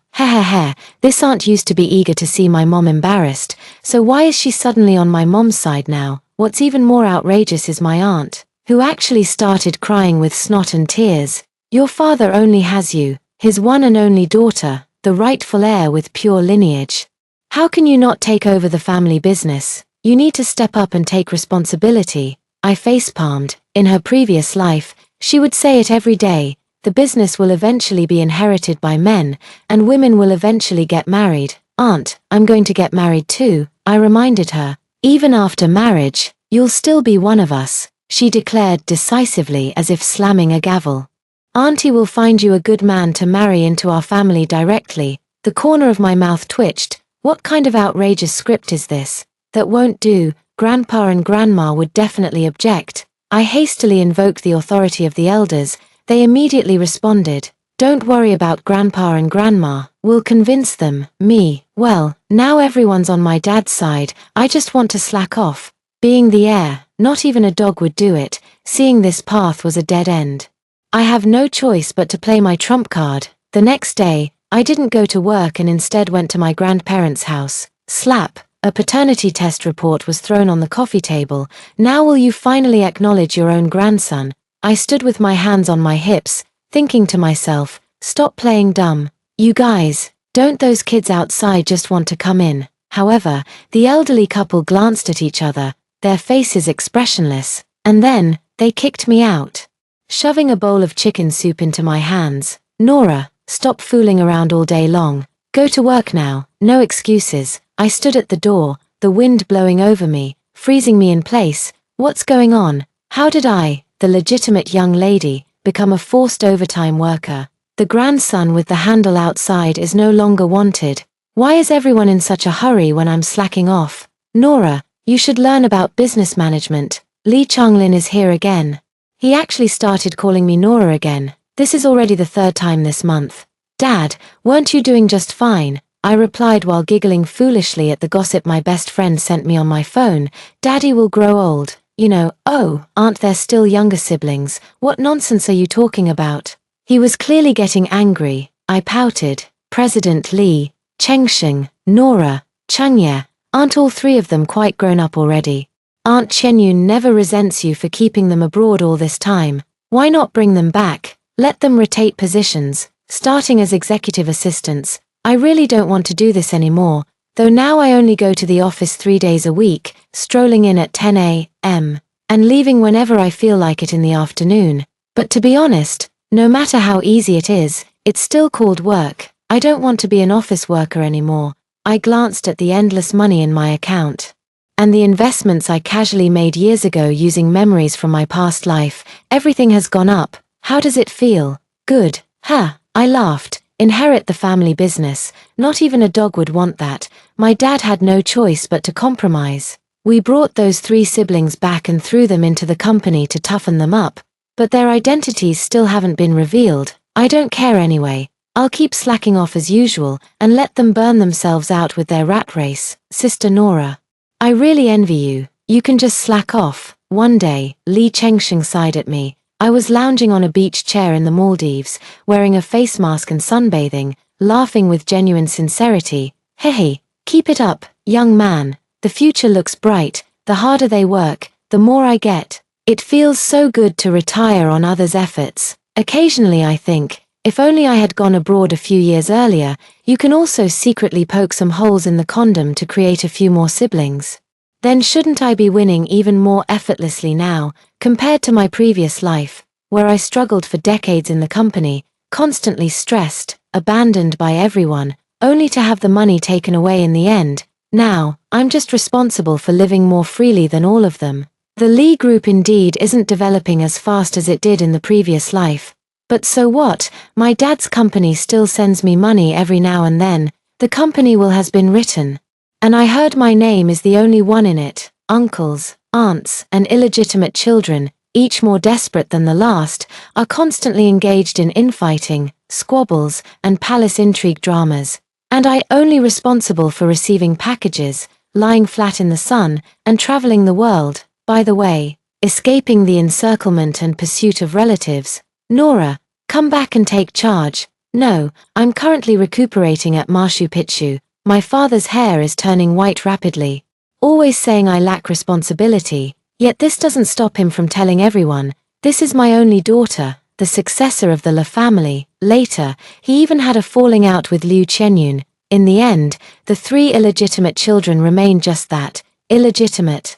A: This aunt used to be eager to see my mom embarrassed, so why is she suddenly on my mom's side now? What's even more outrageous is my aunt, who actually started crying with snot and tears. Your father only has you, his one and only daughter, the rightful heir with pure lineage. How can you not take over the family business? You need to step up and take responsibility. I facepalmed. In her previous life, she would say it every day, the business will eventually be inherited by men, and women will eventually get married. Aunt, I'm going to get married too, I reminded her. Even after marriage, you'll still be one of us, she declared decisively as if slamming a gavel. Auntie will find you a good man to marry into our family directly. The corner of my mouth twitched. What kind of outrageous script is this? That won't do. Grandpa and Grandma would definitely object. I hastily invoked the authority of the elders. They immediately responded. Don't worry about Grandpa and Grandma. We'll convince them. Me, well, now everyone's on my dad's side. I just want to slack off. Being the heir, not even a dog would do it. Seeing this path was a dead end. I have no choice but to play my trump card. The next day, I didn't go to work and instead went to my grandparents' house. Slap. A paternity test report was thrown on the coffee table. Now will you finally acknowledge your own grandson? I stood with my hands on my hips, thinking to myself, stop playing dumb. You guys, don't those kids outside just want to come in? However, the elderly couple glanced at each other, their faces expressionless, and then, they kicked me out. Shoving a bowl of chicken soup into my hands. Nora, stop fooling around all day long. Go to work now, no excuses. I stood at the door, the wind blowing over me, freezing me in place. What's going on? How did I, the legitimate young lady, become a forced overtime worker? The grandson with the handle outside is no longer wanted. Why is everyone in such a hurry when I'm slacking off? Nora, you should learn about business management. Lee Changlin is here again. He actually started calling me Nora again. This is already the third time this month. Dad, weren't you doing just fine? I replied while giggling foolishly at the gossip my best friend sent me on my phone. Daddy will grow old. You know, oh, aren't there still younger siblings? What nonsense are you talking about? He was clearly getting angry. I pouted. President Lee, Chengsheng, Nora, Changye, aren't all three of them quite grown up already? Aunt Chenyun never resents you for keeping them abroad all this time. Why not bring them back? Let them rotate positions, starting as executive assistants. I really don't want to do this anymore, though now I only go to the office 3 days a week, strolling in at 10 a.m. and leaving whenever I feel like it in the afternoon. But to be honest, no matter how easy it is, it's still called work. I don't want to be an office worker anymore. I glanced at the endless money in my account. And the investments I casually made years ago using memories from my past life. Everything has gone up. How does it feel? Good. Ha, I laughed. Inherit the family business. Not even a dog would want that. My dad had no choice but to compromise. We brought those 3 siblings back and threw them into the company to toughen them up. But their identities still haven't been revealed. I don't care anyway. I'll keep slacking off as usual and let them burn themselves out with their rat race. Sister Nora, I really envy you. You can just slack off. One day, Lee Chengsheng sighed at me. I was lounging on a beach chair in the Maldives, wearing a face mask and sunbathing, laughing with genuine sincerity. Hey, keep it up, young man. The future looks bright. The harder they work, the more I get. It feels so good to retire on others' efforts. Occasionally I think, if only I had gone abroad a few years earlier. You can also secretly poke some holes in the condom to create a few more siblings. Then shouldn't I be winning even more effortlessly now, compared to my previous life, where I struggled for decades in the company, constantly stressed, abandoned by everyone, only to have the money taken away in the end? Now, I'm just responsible for living more freely than all of them. The Lee Group indeed isn't developing as fast as it did in the previous life. But so what? My dad's company still sends me money every now and then. The company will has been written. And I heard my name is the only one in it. Uncles, aunts, and illegitimate children, each more desperate than the last, are constantly engaged in infighting, squabbles, and palace intrigue dramas. And I only responsible for receiving packages, lying flat in the sun, and traveling the world, by the way, escaping the encirclement and pursuit of relatives. Nora, come back and take charge. No, I'm currently recuperating at Machu Picchu. My father's hair is turning white rapidly. Always saying I lack responsibility, yet this doesn't stop him from telling everyone, this is my only daughter, the successor of the La family. Later, he even had a falling out with Liu Chenyun. In the end, the 3 illegitimate children remained just that, illegitimate.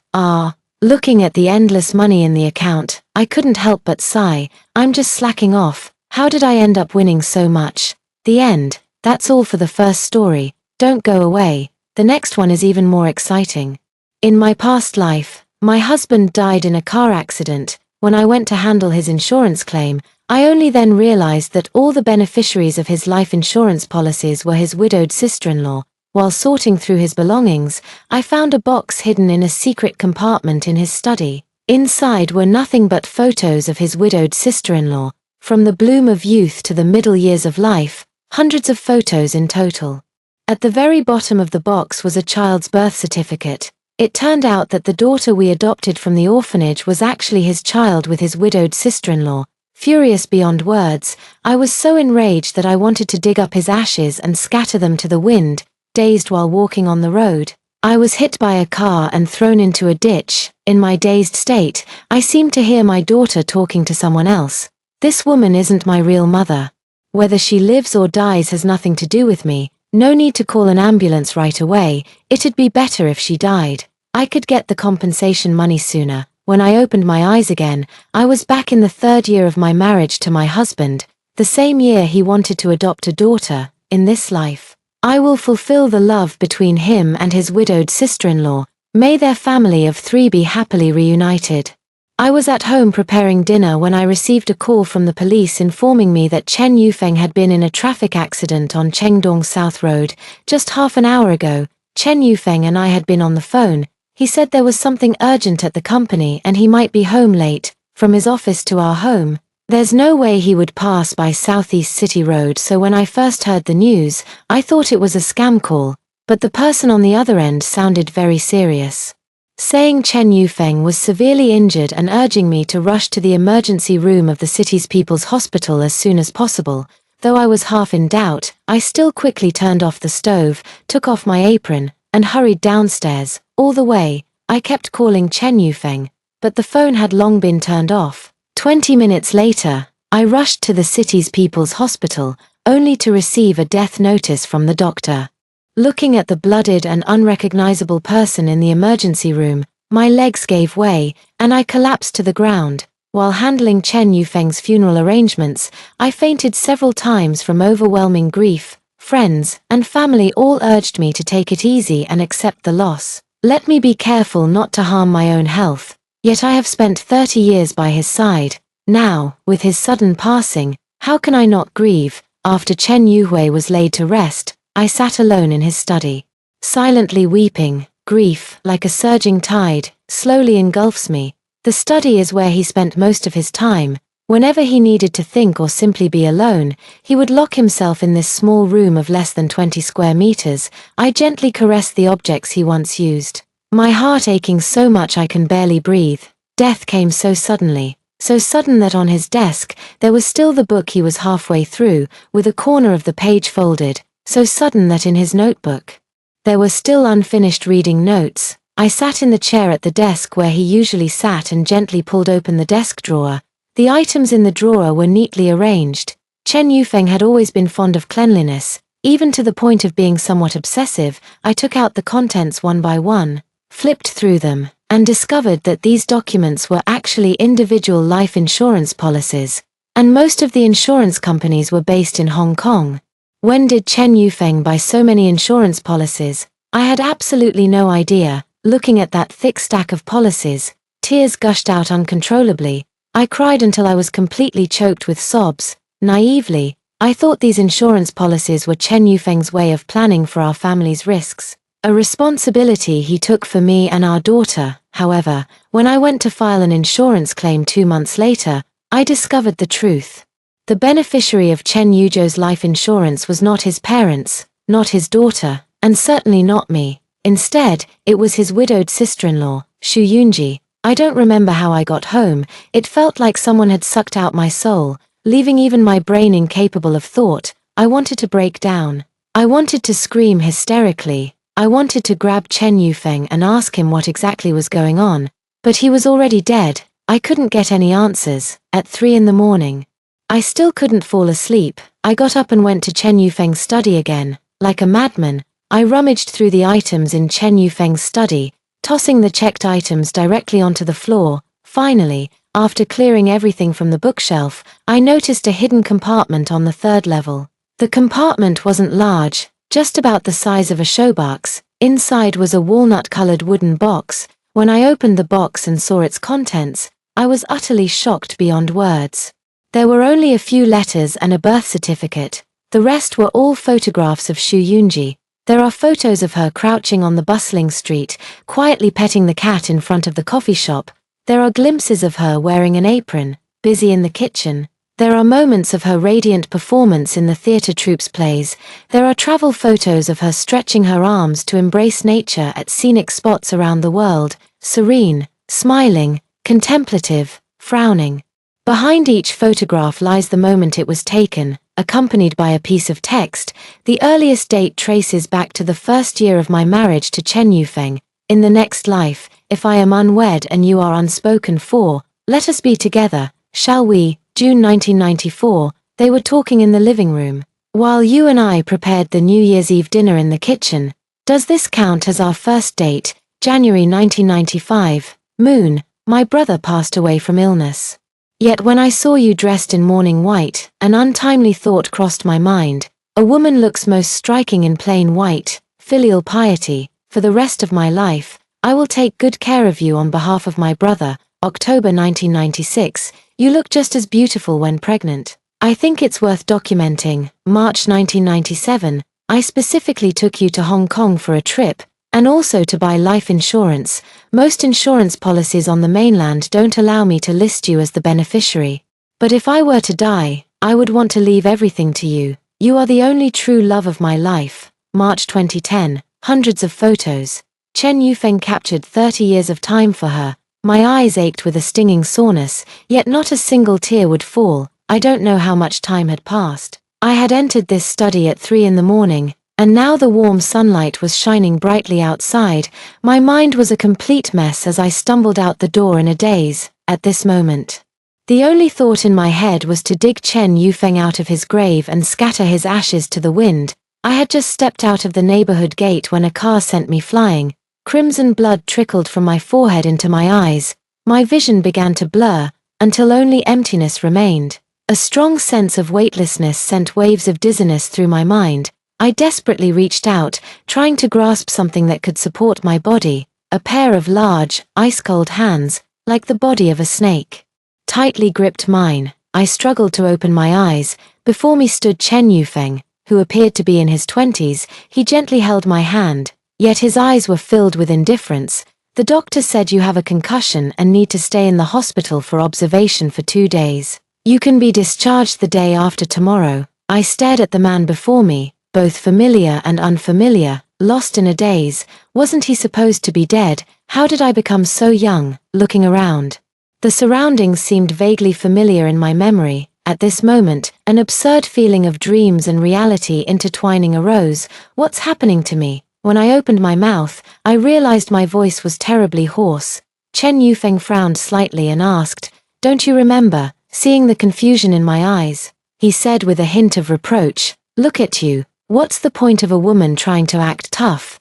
A: Looking at the endless money in the account, I couldn't help but sigh. I'm just slacking off. How did I end up winning so much? The end. That's all for the first story. Don't go away. The next one is even more exciting. In my past life, my husband died in a car accident. When I went to handle his insurance claim, I only then realized that all the beneficiaries of his life insurance policies were his widowed sister-in-law. While sorting through his belongings, I found a box hidden in a secret compartment in his study. Inside were nothing but photos of his widowed sister-in-law, from the bloom of youth to the middle years of life, hundreds of photos in total. At the very bottom of the box was a child's birth certificate. It turned out that the daughter we adopted from the orphanage was actually his child with his widowed sister-in-law. Furious beyond words, I was so enraged that I wanted to dig up his ashes and scatter them to the wind. Dazed while walking on the road, I was hit by a car and thrown into a ditch. In my dazed state, I seemed to hear my daughter talking to someone else. This woman isn't my real mother. Whether she lives or dies has nothing to do with me. No need to call an ambulance right away. It'd be better if she died. I could get the compensation money sooner. When I opened my eyes again, I was back in the 3rd year of my marriage to my husband, the same year he wanted to adopt a daughter. In this life, I will fulfill the love between him and his widowed sister-in-law. May their family of 3 be happily reunited. I was at home preparing dinner when I received a call from the police informing me that Chen Yufeng had been in a traffic accident on Chengdong South Road just half an hour ago. Chen Yufeng and I had been on the phone. He said there was something urgent at the company and he might be home late. From his office to our home, there's no way he would pass by Southeast City Road, so when I first heard the news, I thought it was a scam call, but the person on the other end sounded very serious, saying Chen Yufeng was severely injured and urging me to rush to the emergency room of the city's People's Hospital as soon as possible. Though I was half in doubt, I still quickly turned off the stove, took off my apron, and hurried downstairs. All the way, I kept calling Chen Yufeng, but the phone had long been turned off. 20 minutes later, I rushed to the city's People's Hospital, only to receive a death notice from the doctor. Looking at the bloodied and unrecognizable person in the emergency room, my legs gave way, and I collapsed to the ground. While handling Chen Yufeng's funeral arrangements, I fainted several times from overwhelming grief. Friends and family all urged me to take it easy and accept the loss. Let me be careful not to harm my own health. Yet I have spent 30 years by his side. Now, with his sudden passing, how can I not grieve? After Chen Yuhui was laid to rest, I sat alone in his study, silently weeping. Grief, like a surging tide, slowly engulfs me. The study is where he spent most of his time. Whenever he needed to think or simply be alone, he would lock himself in this small room of less than 20 square meters. I gently caressed the objects he once used, my heart aching so much I can barely breathe. Death came so suddenly, so sudden that on his desk, there was still the book he was halfway through, with a corner of the page folded, so sudden that in his notebook, there were still unfinished reading notes. I sat in the chair at the desk where he usually sat and gently pulled open the desk drawer. The items in the drawer were neatly arranged. Chen Yufeng had always been fond of cleanliness, even to the point of being somewhat obsessive. I took out the contents one by one, flipped through them, and discovered that these documents were actually individual life insurance policies, and most of the insurance companies were based in Hong Kong. When did Chen Yufeng buy so many insurance policies? I had absolutely no idea. Looking at that thick stack of policies, tears gushed out uncontrollably. I cried until I was completely choked with sobs. Naively, I thought these insurance policies were Chen Yufeng's way of planning for our family's risks, a responsibility he took for me and our daughter. However, when I went to file an insurance claim 2 months later, I discovered the truth. The beneficiary of Chen Yuzhou's life insurance was not his parents, not his daughter, and certainly not me. Instead, it was his widowed sister-in-law, Xu Yunji. I don't remember how I got home. It felt like someone had sucked out my soul, leaving even my brain incapable of thought. I wanted to break down. I wanted to scream hysterically. I wanted to grab Chen Yufeng and ask him what exactly was going on. But he was already dead. I couldn't get any answers. At 3 in the morning, I still couldn't fall asleep. I got up and went to Chen Yufeng's study again. Like a madman, I rummaged through the items in Chen Yufeng's study, tossing the checked items directly onto the floor. Finally, after clearing everything from the bookshelf, I noticed a hidden compartment on the 3rd level. The compartment wasn't large, just about the size of a showbox. Inside was a walnut-colored wooden box. When I opened the box and saw its contents, I was utterly shocked beyond words. There were only a few letters and a birth certificate. The rest were all photographs of Xu Yunji. There are photos of her crouching on the bustling street, quietly petting the cat in front of the coffee shop. There are glimpses of her wearing an apron, busy in the kitchen. There are moments of her radiant performance in the theater troupe's plays. There are travel photos of her stretching her arms to embrace nature at scenic spots around the world, serene, smiling, contemplative, frowning. Behind each photograph lies the moment it was taken, accompanied by a piece of text. The earliest date traces back to the 1st year of my marriage to Chen Yufeng. In the next life, if I am unwed and you are unspoken for, let us be together, shall we? June 1994, they were talking in the living room, while you and I prepared the New Year's Eve dinner in the kitchen. Does this count as our first date? January 1995, Moon, my brother passed away from illness. Yet when I saw you dressed in mourning white, an untimely thought crossed my mind. A woman looks most striking in plain white. Filial piety. For the rest of my life, I will take good care of you on behalf of my brother. October 1996, you look just as beautiful when pregnant. I think it's worth documenting. March 1997, I specifically took you to Hong Kong for a trip, and also to buy life insurance. Most insurance policies on the mainland don't allow me to list you as the beneficiary. But if I were to die, I would want to leave everything to you. You are the only true love of my life. March 2010, hundreds of photos. Chen Yufeng captured 30 years of time for her. My eyes ached with a stinging soreness, yet not a single tear would fall. I don't know how much time had passed. I had entered this study at 3 in the morning, and now the warm sunlight was shining brightly outside. My mind was a complete mess as I stumbled out the door in a daze. At this moment, the only thought in my head was to dig Chen Yufeng out of his grave and scatter his ashes to the wind. I had just stepped out of the neighborhood gate when a car sent me flying. Crimson blood trickled from my forehead into my eyes. My vision began to blur, until only emptiness remained. A strong sense of weightlessness sent waves of dizziness through my mind. I desperately reached out, trying to grasp something that could support my body. A pair of large, ice-cold hands, like the body of a snake, tightly gripped mine. I struggled to open my eyes. Before me stood Chen Yufeng, who appeared to be in his 20s. He gently held my hand, yet his eyes were filled with indifference. The doctor said you have a concussion and need to stay in the hospital for observation for 2 days. You can be discharged the day after tomorrow. I stared at the man before me, both familiar and unfamiliar, lost in a daze. Wasn't he supposed to be dead? How did I become so young? Looking around, the surroundings seemed vaguely familiar in my memory. At this moment, an absurd feeling of dreams and reality intertwining arose. What's happening to me? When I opened my mouth, I realized my voice was terribly hoarse. Chen Yufeng frowned slightly and asked, "Don't you remember?" Seeing the confusion in my eyes, he said with a hint of reproach, "Look at you. What's the point of a woman trying to act tough?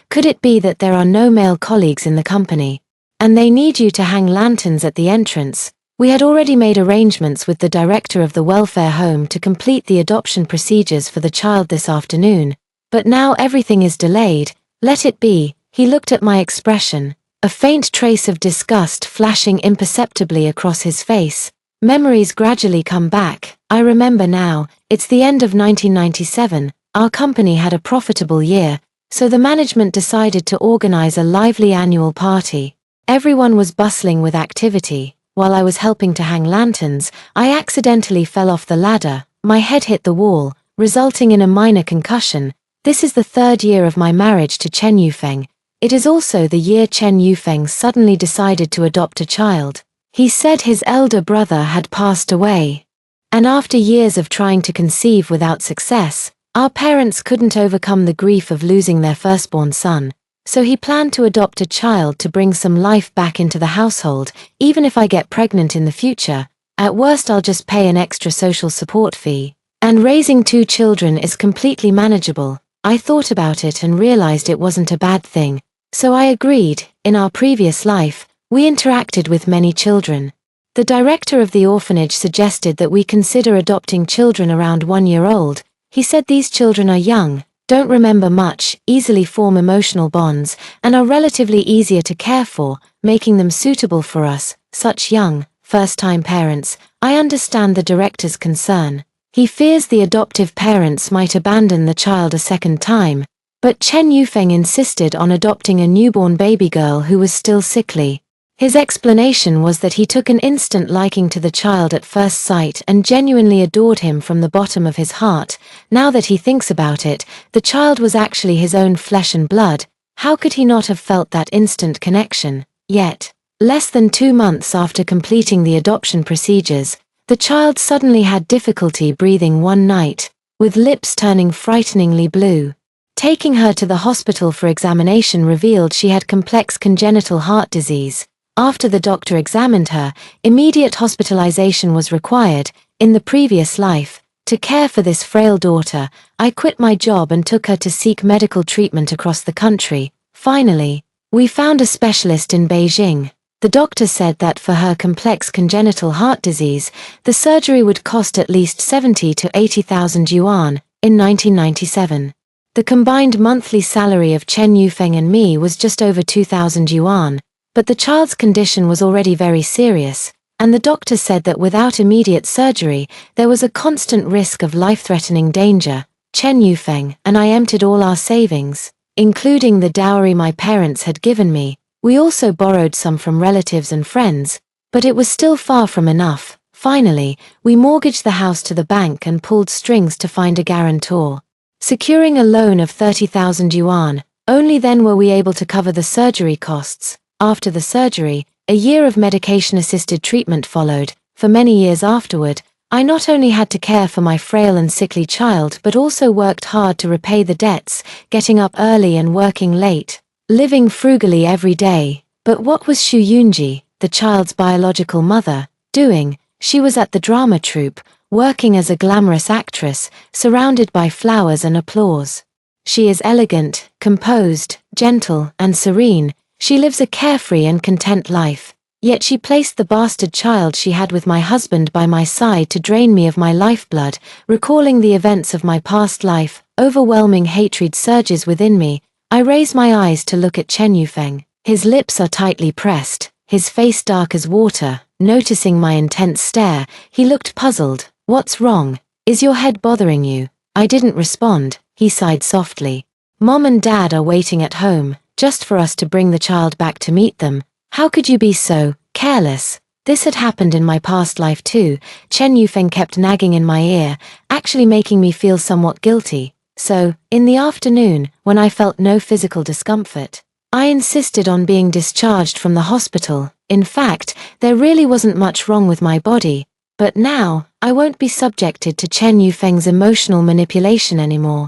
A: Could it be that there are no male colleagues in the company, and they need you to hang lanterns at the entrance?" We had already made arrangements with the director of the welfare home to complete the adoption procedures for the child this afternoon, but now everything is delayed. Let it be. He looked at my expression, a faint trace of disgust flashing imperceptibly across his face. Memories gradually come back. I remember now. It's the end of 1997. Our company had a profitable year, so the management decided to organize a lively annual party. Everyone was bustling with activity. While I was helping to hang lanterns, I accidentally fell off the ladder. My head hit the wall, resulting in a minor concussion. This is the 3rd year of my marriage to Chen Yufeng. It is also the year Chen Yufeng suddenly decided to adopt a child. He said his elder brother had passed away, and after years of trying to conceive without success, our parents couldn't overcome the grief of losing their firstborn son, so he planned to adopt a child to bring some life back into the household. Even if I get pregnant in the future, at worst I'll just pay an extra social support fee, and raising 2 children is completely manageable. I thought about it and realized it wasn't a bad thing, so I agreed. In our previous life, we interacted with many children. The director of the orphanage suggested that we consider adopting children around 1 year old. He said these children are young, don't remember much, easily form emotional bonds, and are relatively easier to care for, making them suitable for us, such young, first-time parents. I understand the director's concern. He fears the adoptive parents might abandon the child a second time, but Chen Yufeng insisted on adopting a newborn baby girl who was still sickly. His explanation was that he took an instant liking to the child at first sight and genuinely adored him from the bottom of his heart. Now that he thinks about it, the child was actually his own flesh and blood. How could he not have felt that instant connection? Yet, less than 2 months after completing the adoption procedures, the child suddenly had difficulty breathing one night, with lips turning frighteningly blue. Taking her to the hospital for examination revealed she had complex congenital heart disease. After the doctor examined her, immediate hospitalization was required. In the previous life, to care for this frail daughter, I quit my job and took her to seek medical treatment across the country. Finally, we found a specialist in Beijing. The doctor said that for her complex congenital heart disease, the surgery would cost at least 70 to 80,000 yuan. In 1997, the combined monthly salary of Chen Yufeng and me was just over 2,000 yuan. but the child's condition was already very serious, and the doctor said that without immediate surgery, there was a constant risk of life-threatening danger. Chen Yufeng and I emptied all our savings, including the dowry my parents had given me. We also borrowed some from relatives and friends, but it was still far from enough. Finally, we mortgaged the house to the bank and pulled strings to find a guarantor, securing a loan of 30,000 yuan. Only then were we able to cover the surgery costs. After the surgery, a year of medication-assisted treatment followed. For many years afterward, I not only had to care for my frail and sickly child but also worked hard to repay the debts, getting up early and working late, living frugally every day. But what was Xu Yunji, the child's biological mother, doing? She was at the drama troupe, working as a glamorous actress, surrounded by flowers and applause. She is elegant, composed, gentle, and serene. She lives a carefree and content life. Yet she placed the bastard child she had with my husband by my side to drain me of my lifeblood. Recalling the events of my past life, overwhelming hatred surges within me. I raise my eyes to look at Chen Yufeng. His lips are tightly pressed, his face dark as water. Noticing my intense stare, he looked puzzled. "What's wrong? Is your head bothering you?" I didn't respond. He sighed softly. "Mom and Dad are waiting at home, just for us to bring the child back to meet them. How could you be so careless?" This had happened in my past life too. Chen Yufeng kept nagging in my ear, actually making me feel somewhat guilty. So, in the afternoon, when I felt no physical discomfort, I insisted on being discharged from the hospital. In fact, there really wasn't much wrong with my body. But now, I won't be subjected to Chen Yufeng's emotional manipulation anymore.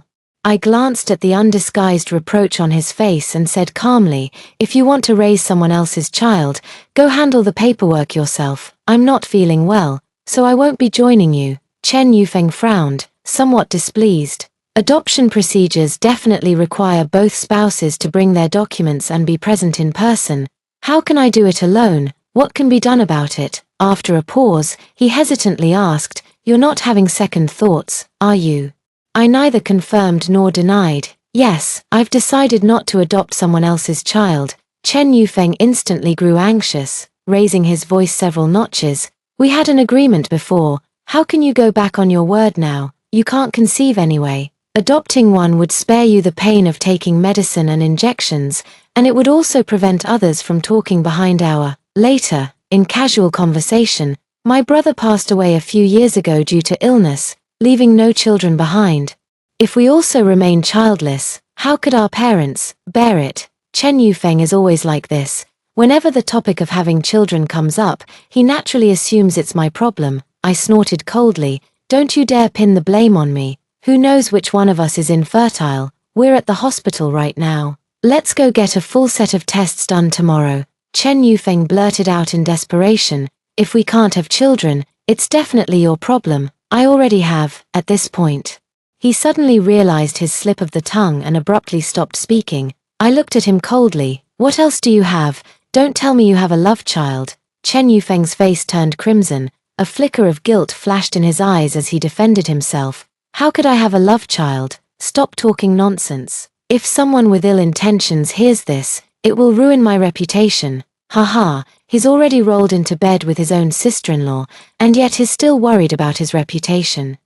A: I glanced at the undisguised reproach on his face and said calmly, "If you want to raise someone else's child, go handle the paperwork yourself. I'm not feeling well, so I won't be joining you." Chen Yufeng frowned, somewhat displeased. Adoption procedures definitely require both spouses to bring their documents and be present in person. How can I do it alone? What can be done about it? After a pause, he hesitantly asked, "You're not having second thoughts, are you?" I neither confirmed nor denied. "Yes, I've decided not to adopt someone else's child." Chen Yufeng instantly grew anxious, raising his voice several notches. "We had an agreement before. How can you go back on your word now? You can't conceive anyway. Adopting one would spare you the pain of taking medicine and injections, and it would also prevent others from talking behind our." Later, in casual conversation, "My brother passed away a few years ago due to illness, leaving no children behind. If we also remain childless, how could our parents bear it?" Chen Yufeng is always like this. Whenever the topic of having children comes up, he naturally assumes it's my problem. I snorted coldly, "Don't you dare pin the blame on me. Who knows which one of us is infertile? We're at the hospital right now. Let's go get a full set of tests done tomorrow." Chen Yufeng blurted out in desperation, "If we can't have children, it's definitely your problem. I already have." At this point, he suddenly realized his slip of the tongue and abruptly stopped speaking. I looked at him coldly. "What else do you have? Don't tell me you have a love child." Chen Yufeng's face turned crimson. A flicker of guilt flashed in his eyes as he defended himself. "How could I have a love child? Stop talking nonsense. If someone with ill intentions hears this, it will ruin my reputation." Haha, he's already rolled into bed with his own sister-in-law, and yet is still worried about his reputation.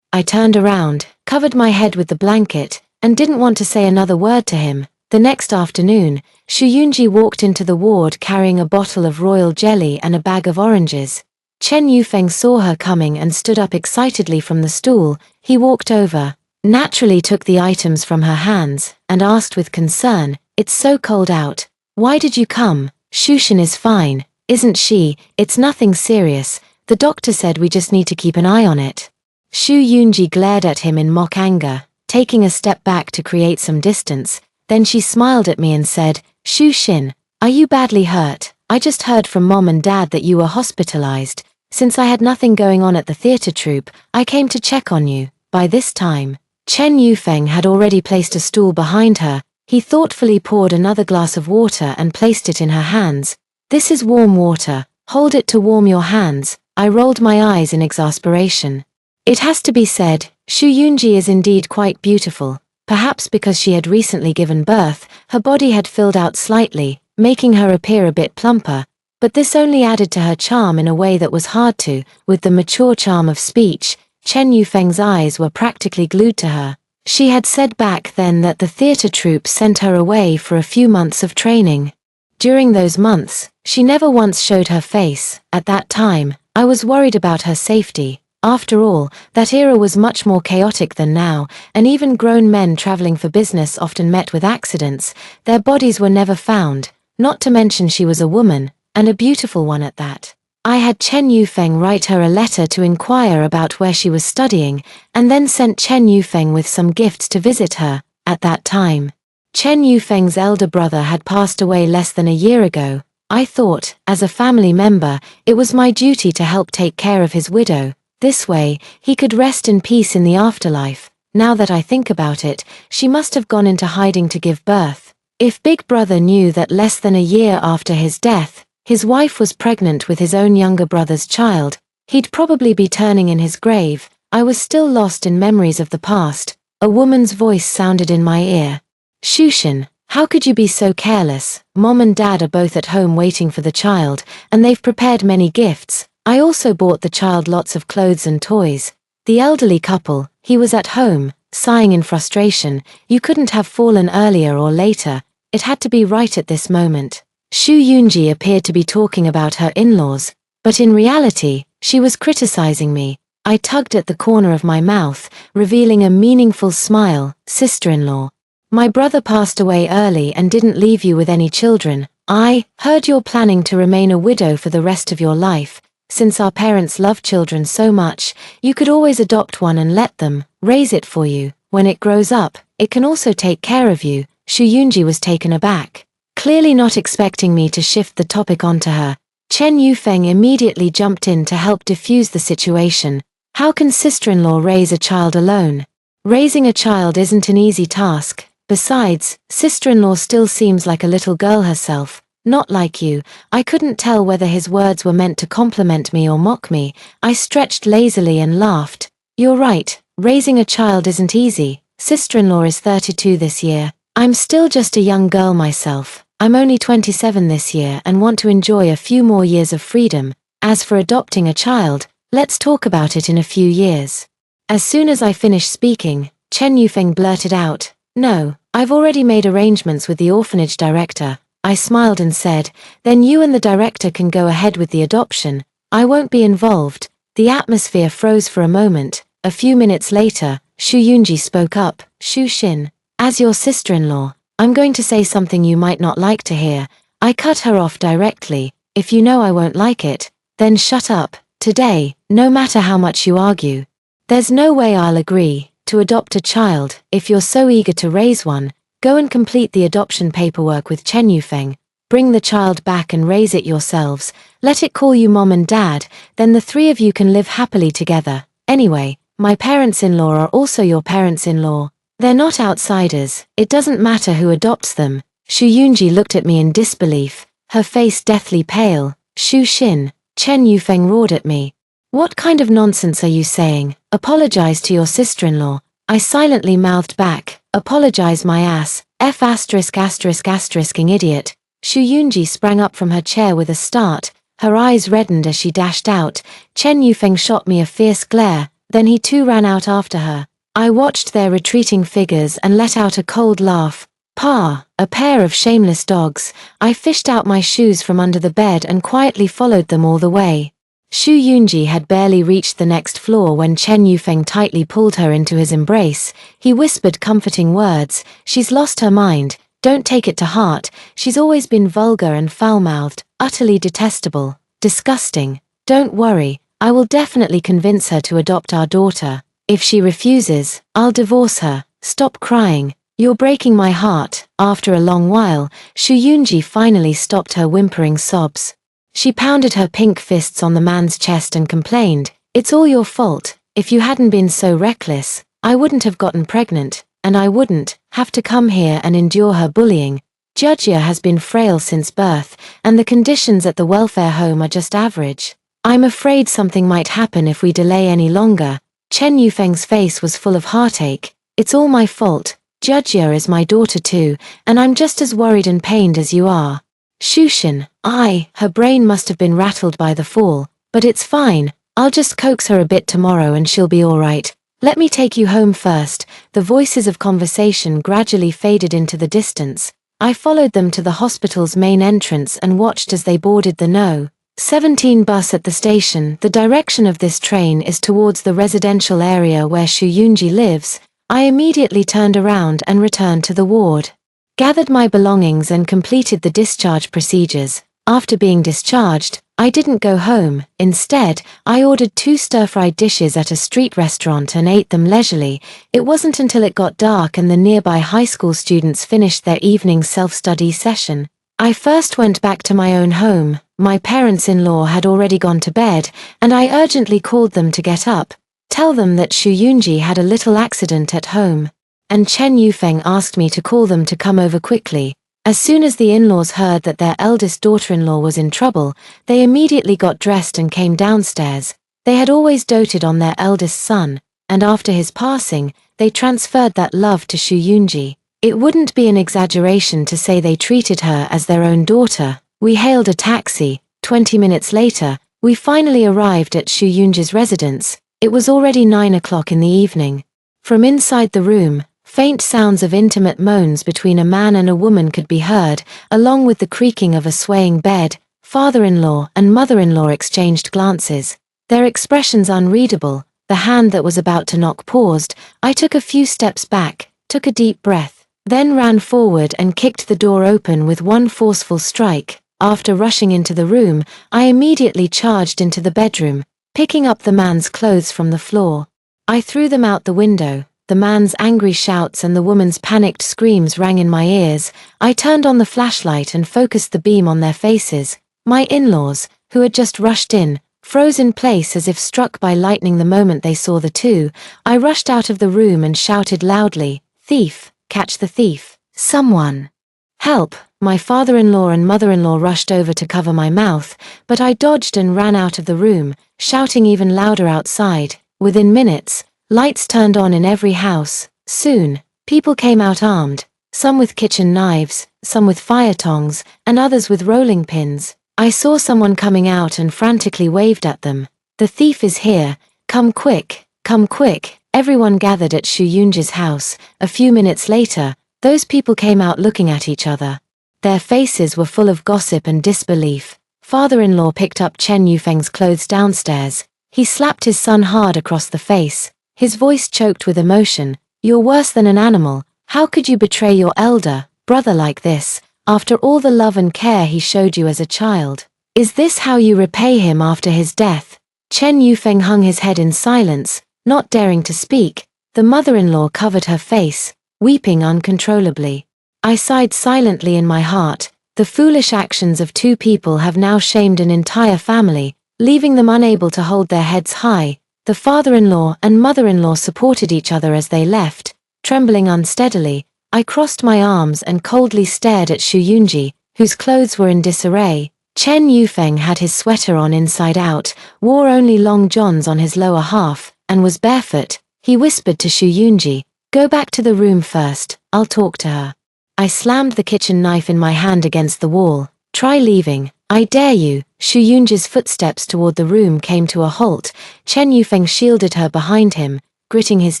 A: I turned around, covered my head with the blanket, and didn't want to say another word to him. The next afternoon, Xu Yunji walked into the ward carrying a bottle of royal jelly and a bag of oranges. Chen Yufeng saw her coming and stood up excitedly from the stool. He walked over, naturally took the items from her hands, and asked with concern, "It's so cold out. Why did you come?" "Shushin is fine, isn't she? It's nothing serious. The doctor said we just need to keep an eye on it." Xu Yunji glared at him in mock anger, taking a step back to create some distance. Then she smiled at me and said, "Shushin, are you badly hurt? I just heard from Mom and Dad that you were hospitalized. Since I had nothing going on at the theater troupe, I came to check on you." By this time, Chen Yufeng had already placed a stool behind her. He thoughtfully poured another glass of water and placed it in her hands. "This is warm water. Hold it to warm your hands." I rolled my eyes in exasperation. It has to be said, Xu Yunji is indeed quite beautiful. Perhaps because she had recently given birth, her body had filled out slightly, making her appear a bit plumper, but this only added to her charm in a way that was hard to. With the mature charm of speech, Chen Yufeng's eyes were practically glued to her. She had said back then that the theater troupe sent her away for a few months of training. During those months, she never once showed her face. At that time, I was worried about her safety. After all, that era was much more chaotic than now, and even grown men traveling for business often met with accidents. Their bodies were never found, not to mention she was a woman, and a beautiful one at that. I had Chen Yufeng write her a letter to inquire about where she was studying, and then sent Chen Yufeng with some gifts to visit her. At that time, Chen Yufeng's elder brother had passed away less than a year ago. I thought, as a family member, it was my duty to help take care of his widow. This way, he could rest in peace in the afterlife. Now that I think about it, she must have gone into hiding to give birth. If Big Brother knew that less than a year after his death, his wife was pregnant with his own younger brother's child, he'd probably be turning in his grave. I was still lost in memories of the past. A woman's voice sounded in my ear. Shushin, how could you be so careless? Mom and Dad are both at home waiting for the child, and they've prepared many gifts. I also bought the child lots of clothes and toys. The elderly couple, he was at home, sighing in frustration. You couldn't have fallen earlier or later. It had to be right at this moment. Shu Yunji appeared to be talking about her in-laws, but in reality, she was criticizing me. I tugged at the corner of my mouth, revealing a meaningful smile. Sister-in-law. My brother passed away early and didn't leave you with any children. I heard you're planning to remain a widow for the rest of your life. Since our parents love children so much, you could always adopt one and let them raise it for you. When it grows up, it can also take care of you. Shu Yunji was taken aback. Clearly not expecting me to shift the topic onto her, Chen Yufeng immediately jumped in to help defuse the situation. How can sister-in-law raise a child alone? Raising a child isn't an easy task. Besides, sister-in-law still seems like a little girl herself. Not like you. I couldn't tell whether his words were meant to compliment me or mock me. I stretched lazily and laughed. You're right, raising a child isn't easy. Sister-in-law is 32 this year. I'm still just a young girl myself. I'm only 27 this year and want to enjoy a few more years of freedom. As for adopting a child, let's talk about it in a few years. As soon as I finished speaking, Chen Yufeng blurted out, No, I've already made arrangements with the orphanage director. I smiled and said, Then you and the director can go ahead with the adoption. I won't be involved. The atmosphere froze for a moment. A few minutes later, Shu Yunji spoke up. Shu Xin, as your sister-in-law, I'm going to say something you might not like to hear. I cut her off directly. If you know I won't like it, then shut up. Today, no matter how much you argue, there's no way I'll agree to adopt a child. If you're so eager to raise one, go and complete the adoption paperwork with Chen Yufeng. Bring the child back and raise it yourselves. Let it call you mom and dad, then the three of you can live happily together. Anyway, my parents-in-law are also your parents-in-law. They're not outsiders. It doesn't matter who adopts them. Shu Yunji looked at me in disbelief, her face deathly pale. Shu Xin, Chen Yufeng roared at me. What kind of nonsense are you saying? Apologize to your sister-in-law. I silently mouthed back. Apologize my ass. F******ing idiot. Shu Yunji sprang up from her chair with a start. Her eyes reddened as she dashed out. Chen Yufeng shot me a fierce glare, then he too ran out after her. I watched their retreating figures and let out a cold laugh. Pa, a pair of shameless dogs. I fished out my shoes from under the bed and quietly followed them all the way. Shu Yunji had barely reached the next floor when Chen Yufeng tightly pulled her into his embrace. He whispered comforting words. She's lost her mind. Don't take it to heart. She's always been vulgar and foul-mouthed, utterly detestable, disgusting. Don't worry, I will definitely convince her to adopt our daughter. If she refuses, I'll divorce her. Stop crying. You're breaking my heart. After a long while, Shu Yunji finally stopped her whimpering sobs. She pounded her pink fists on the man's chest and complained, It's all your fault. If you hadn't been so reckless, I wouldn't have gotten pregnant, and I wouldn't have to come here and endure her bullying. Jujia has been frail since birth, and the conditions at the welfare home are just average. I'm afraid something might happen if we delay any longer. Chen Yufeng's face was full of heartache. It's all my fault. Jujia is my daughter too, and I'm just as worried and pained as you are. Shushin, her brain must have been rattled by the fall, but it's fine, I'll just coax her a bit tomorrow and she'll be alright. Let me take you home first. The voices of conversation gradually faded into the distance. I followed them to the hospital's main entrance and watched as they boarded the No. 17 bus at the station. The direction of this train is towards the residential area where Shu Yunji lives. I immediately turned around and returned to the ward. Gathered my belongings and completed the discharge procedures. After being discharged, I didn't go home. Instead, I ordered 2 stir-fried dishes at a street restaurant and ate them leisurely. It wasn't until it got dark and the nearby high school students finished their evening self-study session. I first went back to my own home. My parents-in-law had already gone to bed, and I urgently called them to get up. Tell them that Shu Yunji had a little accident at home. And Chen Yufeng asked me to call them to come over quickly. As soon as the in-laws heard that their eldest daughter-in-law was in trouble, they immediately got dressed and came downstairs. They had always doted on their eldest son, and after his passing, they transferred that love to Shu Yunji. It wouldn't be an exaggeration to say they treated her as their own daughter. We hailed a taxi. 20 minutes later, we finally arrived at Shu Yunji's residence. It was already 9 o'clock in the evening. From inside the room, faint sounds of intimate moans between a man and a woman could be heard, along with the creaking of a swaying bed. Father-in-law and mother-in-law exchanged glances, their expressions unreadable. The hand that was about to knock paused. I took a few steps back, took a deep breath, then ran forward and kicked the door open with one forceful strike. After rushing into the room, I immediately charged into the bedroom, picking up the man's clothes from the floor. I threw them out the window. The man's angry shouts and the woman's panicked screams rang in my ears. I turned on the flashlight and focused the beam on their faces. My in-laws, who had just rushed in, froze in place as if struck by lightning the moment they saw the two. I rushed out of the room and shouted loudly, "Thief, catch the thief. Someone. Help!" My father-in-law and mother-in-law rushed over to cover my mouth, but I dodged and ran out of the room, shouting even louder outside. Within minutes, lights turned on in every house. Soon, people came out armed, some with kitchen knives, some with fire tongs, and others with rolling pins. I saw someone coming out and frantically waved at them. "The thief is here. Come quick, come quick." Everyone gathered at Shu Yunji's house. A few minutes later, those people came out looking at each other. Their faces were full of gossip and disbelief. Father-in-law picked up Chen Yufeng's clothes downstairs. He slapped his son hard across the face. His voice choked with emotion. "You're worse than an animal. How could you betray your elder brother like this, after all the love and care he showed you as a child? Is this how you repay him after his death?" Chen Yufeng hung his head in silence, not daring to speak. The mother-in-law covered her face, weeping uncontrollably. I sighed silently in my heart. The foolish actions of 2 people have now shamed an entire family, leaving them unable to hold their heads high. The father-in-law and mother-in-law supported each other as they left. Trembling unsteadily, I crossed my arms and coldly stared at Shu Yunji, whose clothes were in disarray. Chen Yufeng had his sweater on inside out, wore only long johns on his lower half, and was barefoot. He whispered to Shu Yunji, "Go back to the room first, I'll talk to her." I slammed the kitchen knife in my hand against the wall. "Try leaving, I dare you." Shu Yunji's footsteps toward the room came to a halt. Chen Yufeng shielded her behind him. Gritting his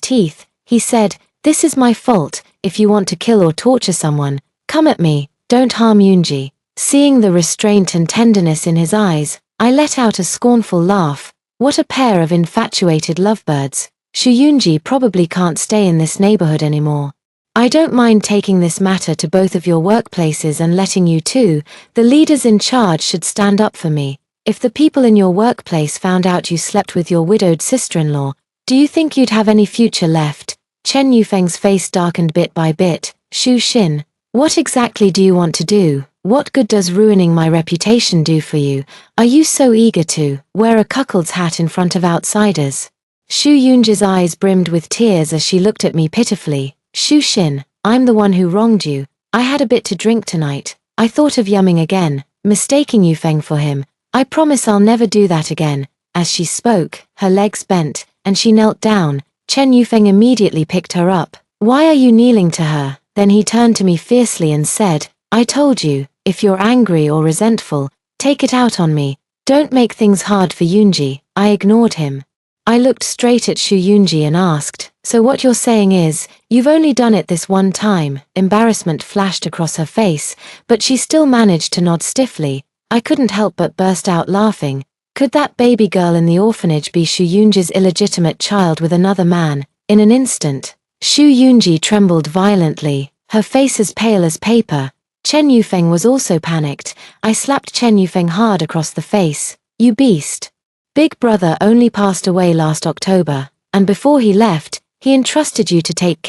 A: teeth, he said, "This is my fault. If you want to kill or torture someone, come at me, don't harm Yunji." Seeing the restraint and tenderness in his eyes, I let out a scornful laugh. What a pair of infatuated lovebirds. Shu Yunji probably can't stay in this neighborhood anymore. I don't mind taking this matter to both of your workplaces and letting you too. The leaders in charge should stand up for me. If the people in your workplace found out you slept with your widowed sister-in-law, do you think you'd have any future left? Chen Yufeng's face darkened bit by bit. "Shu Xin, what exactly do you want to do? What good does ruining my reputation do for you? Are you so eager to wear a cuckold's hat in front of outsiders?" Shu Yunji's eyes brimmed with tears as she looked at me pitifully. "Shu Xin, I'm the one who wronged you. I had a bit to drink tonight. I thought of yumming again, mistaking Yufeng for him. I promise I'll never do that again." As she spoke, her legs bent, and she knelt down. Chen Yufeng immediately picked her up. "Why are you kneeling to her?" Then he turned to me fiercely and said, "I told you, If you're angry or resentful, take it out on me. Don't make things hard for Yoonji. I ignored him. I looked straight at Shu Yoonji and asked, so what you're saying is, you've only done it this one time. Embarrassment flashed across her face, but she still managed to nod stiffly. I couldn't help but burst out laughing. Could that baby girl in the orphanage be Shu Yoonji's illegitimate child with another man? In an instant, Shu Yoonji trembled violently, her face as pale as paper. Chen Yufeng was also panicked. I slapped Chen Yufeng hard across the face. You beast. Big brother only passed away last October, and before he left, he entrusted you to take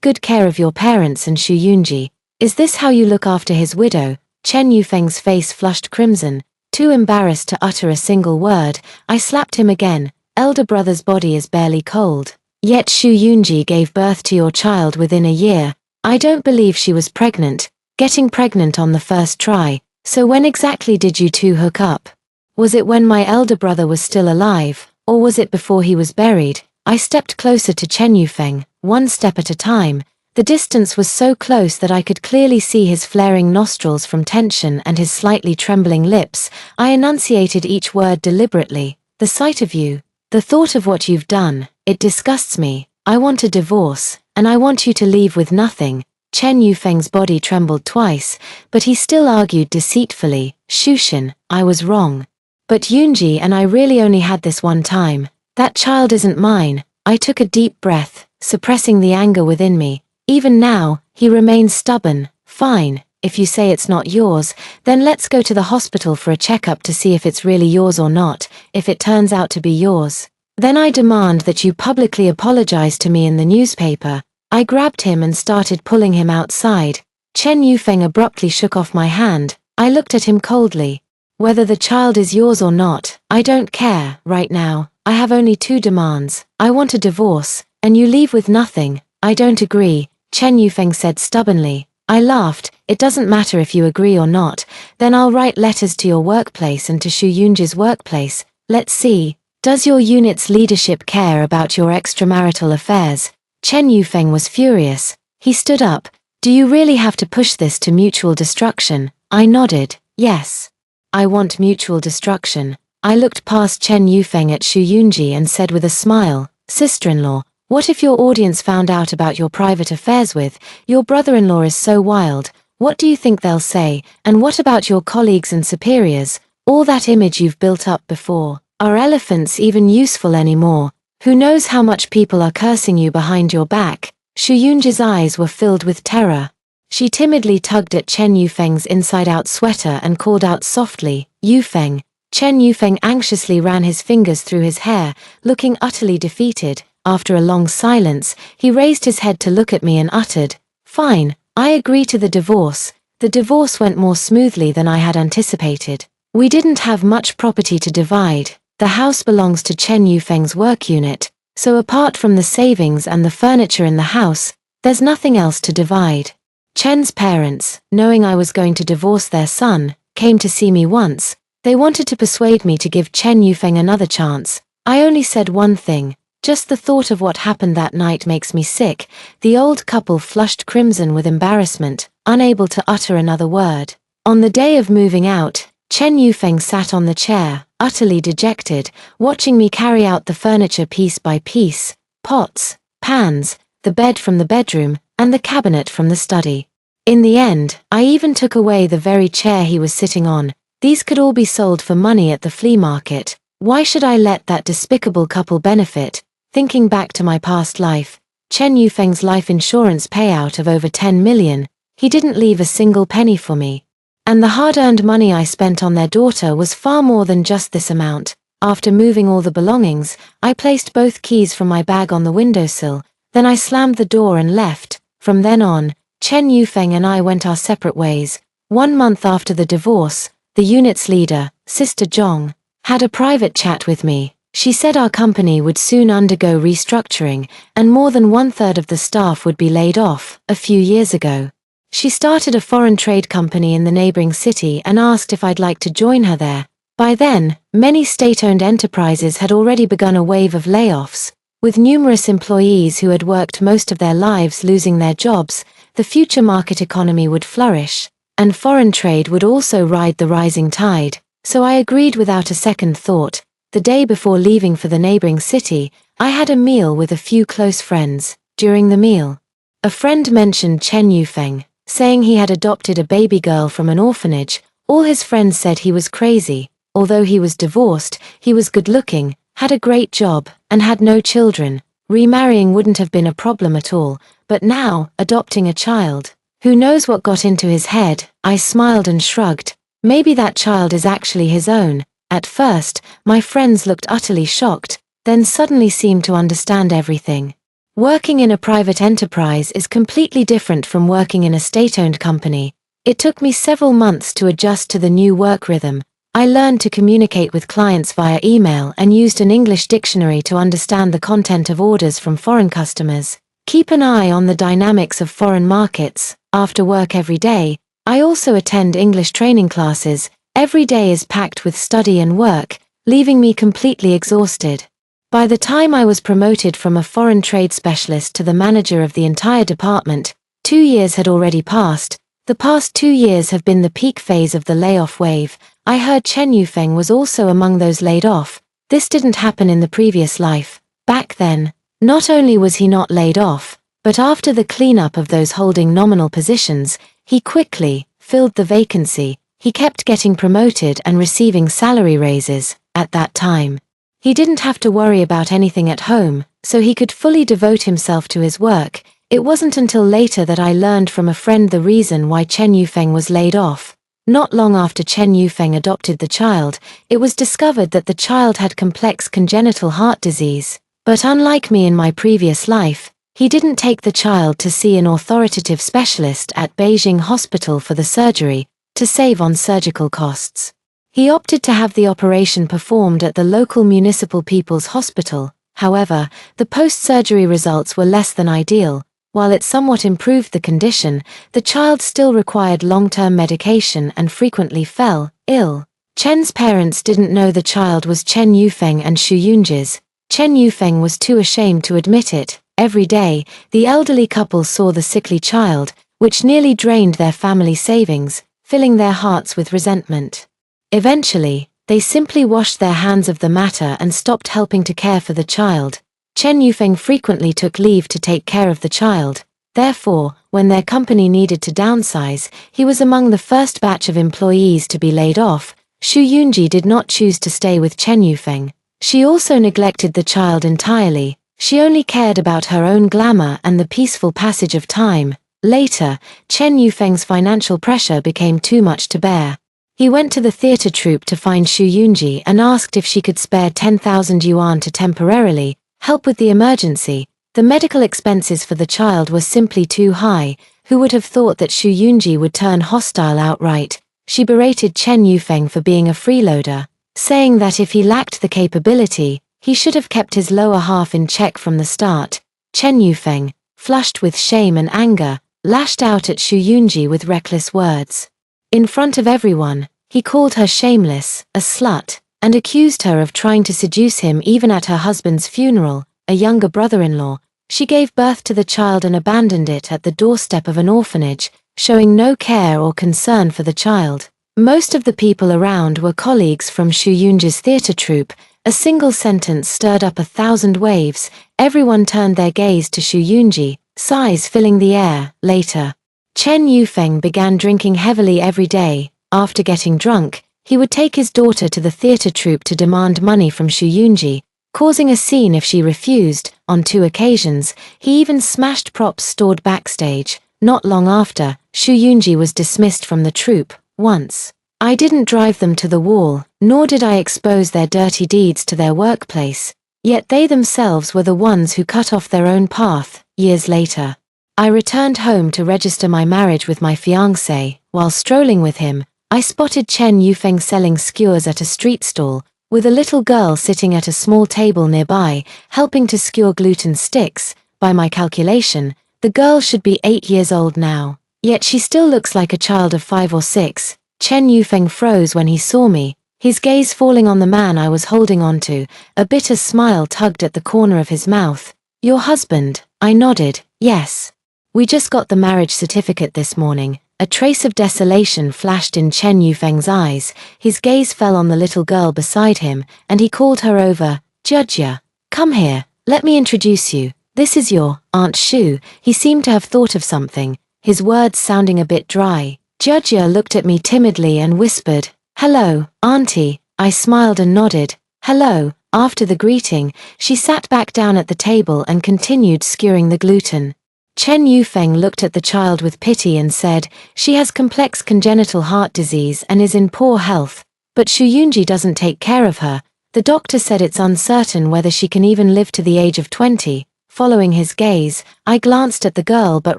A: good care of your parents and Shu Yoonji. Is this how you look after his widow? Chen Yufeng's face flushed crimson. Too embarrassed to utter a single word, I slapped him again. Elder brother's body is barely cold. Yet Shu Yoonji gave birth to your child within a year. I don't believe she was pregnant, getting pregnant on the first try. So when exactly did you two hook up? Was it when my elder brother was still alive, or was it before he was buried? I stepped closer to Chen Yufeng, one step at a time. The distance was so close that I could clearly see his flaring nostrils from tension and his slightly trembling lips. I enunciated each word deliberately. The sight of you, the thought of what you've done, it disgusts me. I want a divorce, and I want you to leave with nothing. Chen Yufeng's body trembled twice, but he still argued deceitfully. Shushin, I was wrong. But Yoonji and I really only had this one time. That child isn't mine. I took a deep breath, suppressing the anger within me. Even now, he remains stubborn. Fine, if you say it's not yours, then let's go to the hospital for a checkup to see if it's really yours or not. If it turns out to be yours, then I demand that you publicly apologize to me in the newspaper. I grabbed him and started pulling him outside. Chen Yufeng abruptly shook off my hand. I looked at him coldly. Whether the child is yours or not, I don't care. Right now, I have only two demands. I want a divorce, and you leave with nothing. I don't agree, Chen Yufeng said stubbornly. I laughed. It doesn't matter if you agree or not. Then I'll write letters to your workplace and to Shu Yoonji's workplace. Let's see. Does your unit's leadership care about your extramarital affairs? Chen Yufeng was furious. He stood up. Do you really have to push this to mutual destruction? I nodded. Yes. I want mutual destruction. I looked past Chen Yufeng at Shu Yoonji and said with a smile, Sister-in-law, what if your audience found out about your private affairs with your brother-in-law is so wild? What do you think they'll say? And what about your colleagues and superiors? All that image you've built up before. Are elephants even useful anymore? Who knows how much people are cursing you behind your back? Shu Yoonji's eyes were filled with terror. She timidly tugged at Chen Yufeng's inside-out sweater and called out softly, Yufeng. Chen Yufeng anxiously ran his fingers through his hair, looking utterly defeated. After a long silence, he raised his head to look at me and uttered, Fine, I agree to the divorce. The divorce went more smoothly than I had anticipated. We didn't have much property to divide. The house belongs to Chen Yufeng's work unit, so apart from the savings and the furniture in the house, there's nothing else to divide. Chen's parents, knowing I was going to divorce their son, came to see me once. They wanted to persuade me to give Chen Yufeng another chance. I only said one thing. Just the thought of what happened that night makes me sick. The old couple flushed crimson with embarrassment, unable to utter another word. On the day of moving out, Chen Yufeng sat on the chair, utterly dejected, watching me carry out the furniture piece by piece. Pots, pans, the bed from the bedroom, and the cabinet from the study. In the end, I even took away the very chair he was sitting on. These could all be sold for money at the flea market. Why should I let that despicable couple benefit? Thinking back to my past life, Chen Yufeng's life insurance payout of over 10 million, he didn't leave a single penny for me. And the hard-earned money I spent on their daughter was far more than just this amount. After moving all the belongings, I placed both keys from my bag on the windowsill, then I slammed the door and left. From then on, Chen Yufeng and I went our separate ways. 1 month after the divorce, the unit's leader, Sister Zhong, had a private chat with me. She said our company would soon undergo restructuring, and more than 1/3 of the staff would be laid off. A few years ago, she started a foreign trade company in the neighboring city and asked if I'd like to join her there. By then, many state-owned enterprises had already begun a wave of layoffs. With numerous employees who had worked most of their lives losing their jobs, the future market economy would flourish. and foreign trade would also ride the rising tide, so I agreed without a second thought. The day before leaving for the neighboring city, I had a meal with a few close friends. During the meal, a friend mentioned Chen Yufeng, saying he had adopted a baby girl from an orphanage. All his friends said he was crazy. Although he was divorced, he was good-looking, had a great job, and had no children. Remarrying wouldn't have been a problem at all, but now, adopting a child. Who knows what got into his head? I smiled and shrugged. Maybe that child is actually his own. At first, my friends looked utterly shocked, then suddenly seemed to understand everything. Working in a private enterprise is completely different from working in a state-owned company. It took me several months to adjust to the new work rhythm. I learned to communicate with clients via email and used an English dictionary to understand the content of orders from foreign customers. Keep an eye on the dynamics of foreign markets. After work every day, I also attend English training classes. Every day is packed with study and work, leaving me completely exhausted. By the time I was promoted from a foreign trade specialist to the manager of the entire department, 2 years had already passed. The past 2 years have been the peak phase of the layoff wave. I heard Chen Yufeng was also among those laid off. This didn't happen in the previous life. Back then, not only was he not laid off, but after the cleanup of those holding nominal positions, he quickly filled the vacancy. He kept getting promoted and receiving salary raises. At that time, he didn't have to worry about anything at home, so he could fully devote himself to his work. It wasn't until later that I learned from a friend the reason why Chen Yufeng was laid off. Not long after Chen Yufeng adopted the child, it was discovered that the child had complex congenital heart disease. But unlike me in my previous life, he didn't take the child to see an authoritative specialist at Beijing Hospital for the surgery, to save on surgical costs. He opted to have the operation performed at the local municipal people's hospital. However, the post-surgery results were less than ideal. While it somewhat improved the condition, the child still required long-term medication and frequently fell ill. Chen's parents didn't know the child was Chen Yufeng and Xu Yunji's. Chen Yufeng was too ashamed to admit it. Every day, the elderly couple saw the sickly child, which nearly drained their family savings, filling their hearts with resentment. Eventually, they simply washed their hands of the matter and stopped helping to care for the child. Chen Yufeng frequently took leave to take care of the child. Therefore, when their company needed to downsize, he was among the first batch of employees to be laid off. Xu Yunji did not choose to stay with Chen Yufeng. She also neglected the child entirely. She only cared about her own glamour and the peaceful passage of time. Later, Chen Yufeng's financial pressure became too much to bear. He went to the theater troupe to find Xu Yunji and asked if she could spare 10,000 yuan to temporarily help with the emergency. The medical expenses for the child were simply too high. Who would have thought that Xu Yunji would turn hostile outright? She berated Chen Yufeng for being a freeloader, saying that if he lacked the capability, he should have kept his lower half in check from the start. Chen Yufeng, flushed with shame and anger, lashed out at Xu Yunji with reckless words. In front of everyone, he called her shameless, a slut, and accused her of trying to seduce him even at her husband's funeral, a younger brother-in-law. She gave birth to the child and abandoned it at the doorstep of an orphanage, showing no care or concern for the child. Most of the people around were colleagues from Xu Yunji's theater troupe. A single sentence stirred up 1,000 waves. Everyone turned their gaze to Xu Yunji, sighs filling the air. Later, Chen Yufeng began drinking heavily every day. After getting drunk, he would take his daughter to the theater troupe to demand money from Xu Yunji, causing a scene if she refused. On 2 occasions, he even smashed props stored backstage. Not long after, Xu Yunji was dismissed from the troupe. Once, I didn't drive them to the wall, nor did I expose their dirty deeds to their workplace. Yet they themselves were the ones who cut off their own path. Years later, I returned home to register my marriage with my fiancé. While strolling with him, I spotted Chen Yufeng selling skewers at a street stall, with a little girl sitting at a small table nearby, helping to skewer gluten sticks. By my calculation, the girl should be 8 years old now. Yet she still looks like a child of 5 or 6. Chen Yufeng froze when he saw me, his gaze falling on the man I was holding onto. A bitter smile tugged at the corner of his mouth. "Your husband?" I nodded. "Yes. We just got the marriage certificate this morning." A trace of desolation flashed in Chen Yufeng's eyes. His gaze fell on the little girl beside him, and he called her over. Jia, come here, let me introduce you. This is your Aunt Shu. He seemed to have thought of something, his words sounding a bit dry. Jia looked at me timidly and whispered, "Hello, Auntie." I smiled and nodded. "Hello." After the greeting, she sat back down at the table and continued skewering the gluten. Chen Yufeng looked at the child with pity and said, "She has complex congenital heart disease and is in poor health, but Shu Yunji doesn't take care of her. The doctor said it's uncertain whether she can even live to the age of 20. Following his gaze, I glanced at the girl but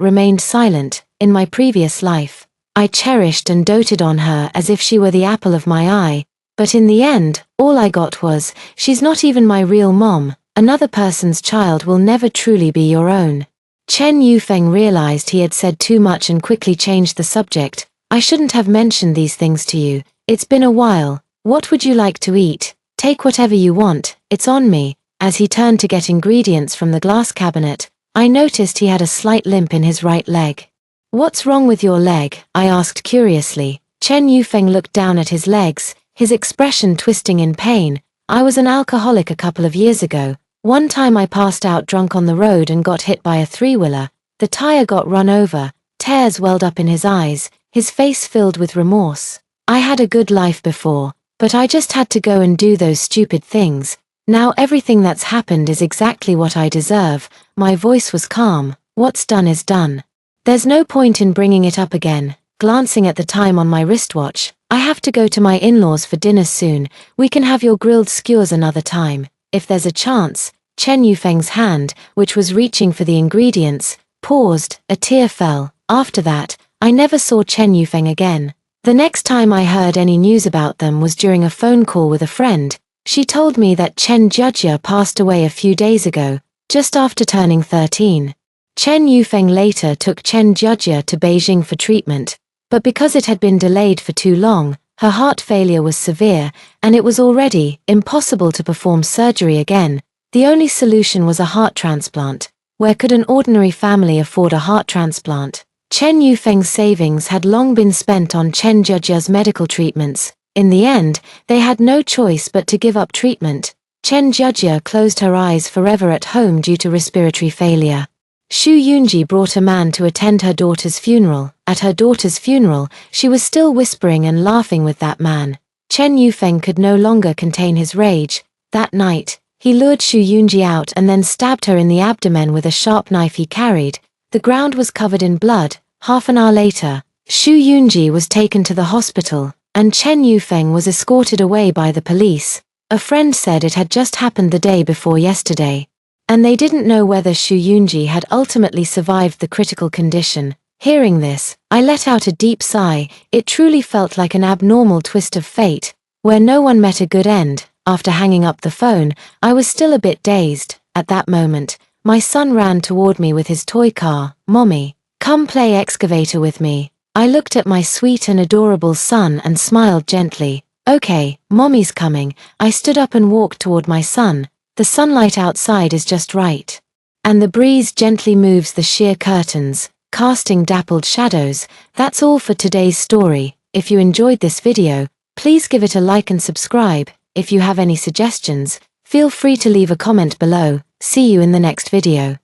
A: remained silent. In my previous life, I cherished and doted on her as if she were the apple of my eye, but in the end, all I got was, she's not even my real mom. Another person's child will never truly be your own." Chen Yufeng realized he had said too much and quickly changed the subject. "I shouldn't have mentioned these things to you. It's been a while. What would you like to eat? Take whatever you want, it's on me." As he turned to get ingredients from the glass cabinet, I noticed he had a slight limp in his right leg. "What's wrong with your leg?" I asked curiously. Chen Yufeng looked down at his legs, his expression twisting in pain. "I was an alcoholic a couple of years ago. One time I passed out drunk on the road and got hit by a three-wheeler. The tire got run over." Tears welled up in his eyes, his face filled with remorse. "I had a good life before, but I just had to go and do those stupid things. Now everything that's happened is exactly what I deserve." My voice was calm. "What's done is done. There's no point in bringing it up again." Glancing at the time on my wristwatch, "I have to go to my in-laws for dinner soon. We can have your grilled skewers another time, if there's a chance." Chen Yufeng's hand, which was reaching for the ingredients, paused. A tear fell. After that, I never saw Chen Yufeng again. The next time I heard any news about them was during a phone call with a friend. She told me that Chen Jia passed away a few days ago, just after turning 13. Chen Yufeng later took Chen Jia to Beijing for treatment, but because it had been delayed for too long, her heart failure was severe, and it was already impossible to perform surgery again. The only solution was a heart transplant. Where could an ordinary family afford a heart transplant? Chen Yufeng's savings had long been spent on Chen Jia's medical treatments. In the end, they had no choice but to give up treatment. Chen Jia closed her eyes forever at home due to respiratory failure. Shu Yunji brought a man to attend her daughter's funeral. At her daughter's funeral, she was still whispering and laughing with that man. Chen Yufeng could no longer contain his rage. That night, he lured Shu Yunji out and then stabbed her in the abdomen with a sharp knife he carried. The ground was covered in blood. Half an hour later, Shu Yunji was taken to the hospital, and Chen Yufeng was escorted away by the police. A friend said it had just happened the day before yesterday, and they didn't know whether Shu Yunji had ultimately survived the critical condition. Hearing this, I let out a deep sigh. It truly felt like an abnormal twist of fate, where no one met a good end. After hanging up the phone, I was still a bit dazed. At that moment, my son ran toward me with his toy car. "Mommy, come play excavator with me." I looked at my sweet and adorable son and smiled gently. "Okay, Mommy's coming." I stood up and walked toward my son. The sunlight outside is just right, and the breeze gently moves the sheer curtains, casting dappled shadows. That's all for today's story. If you enjoyed this video, please give it a like and subscribe. If you have any suggestions, feel free to leave a comment below. See you in the next video.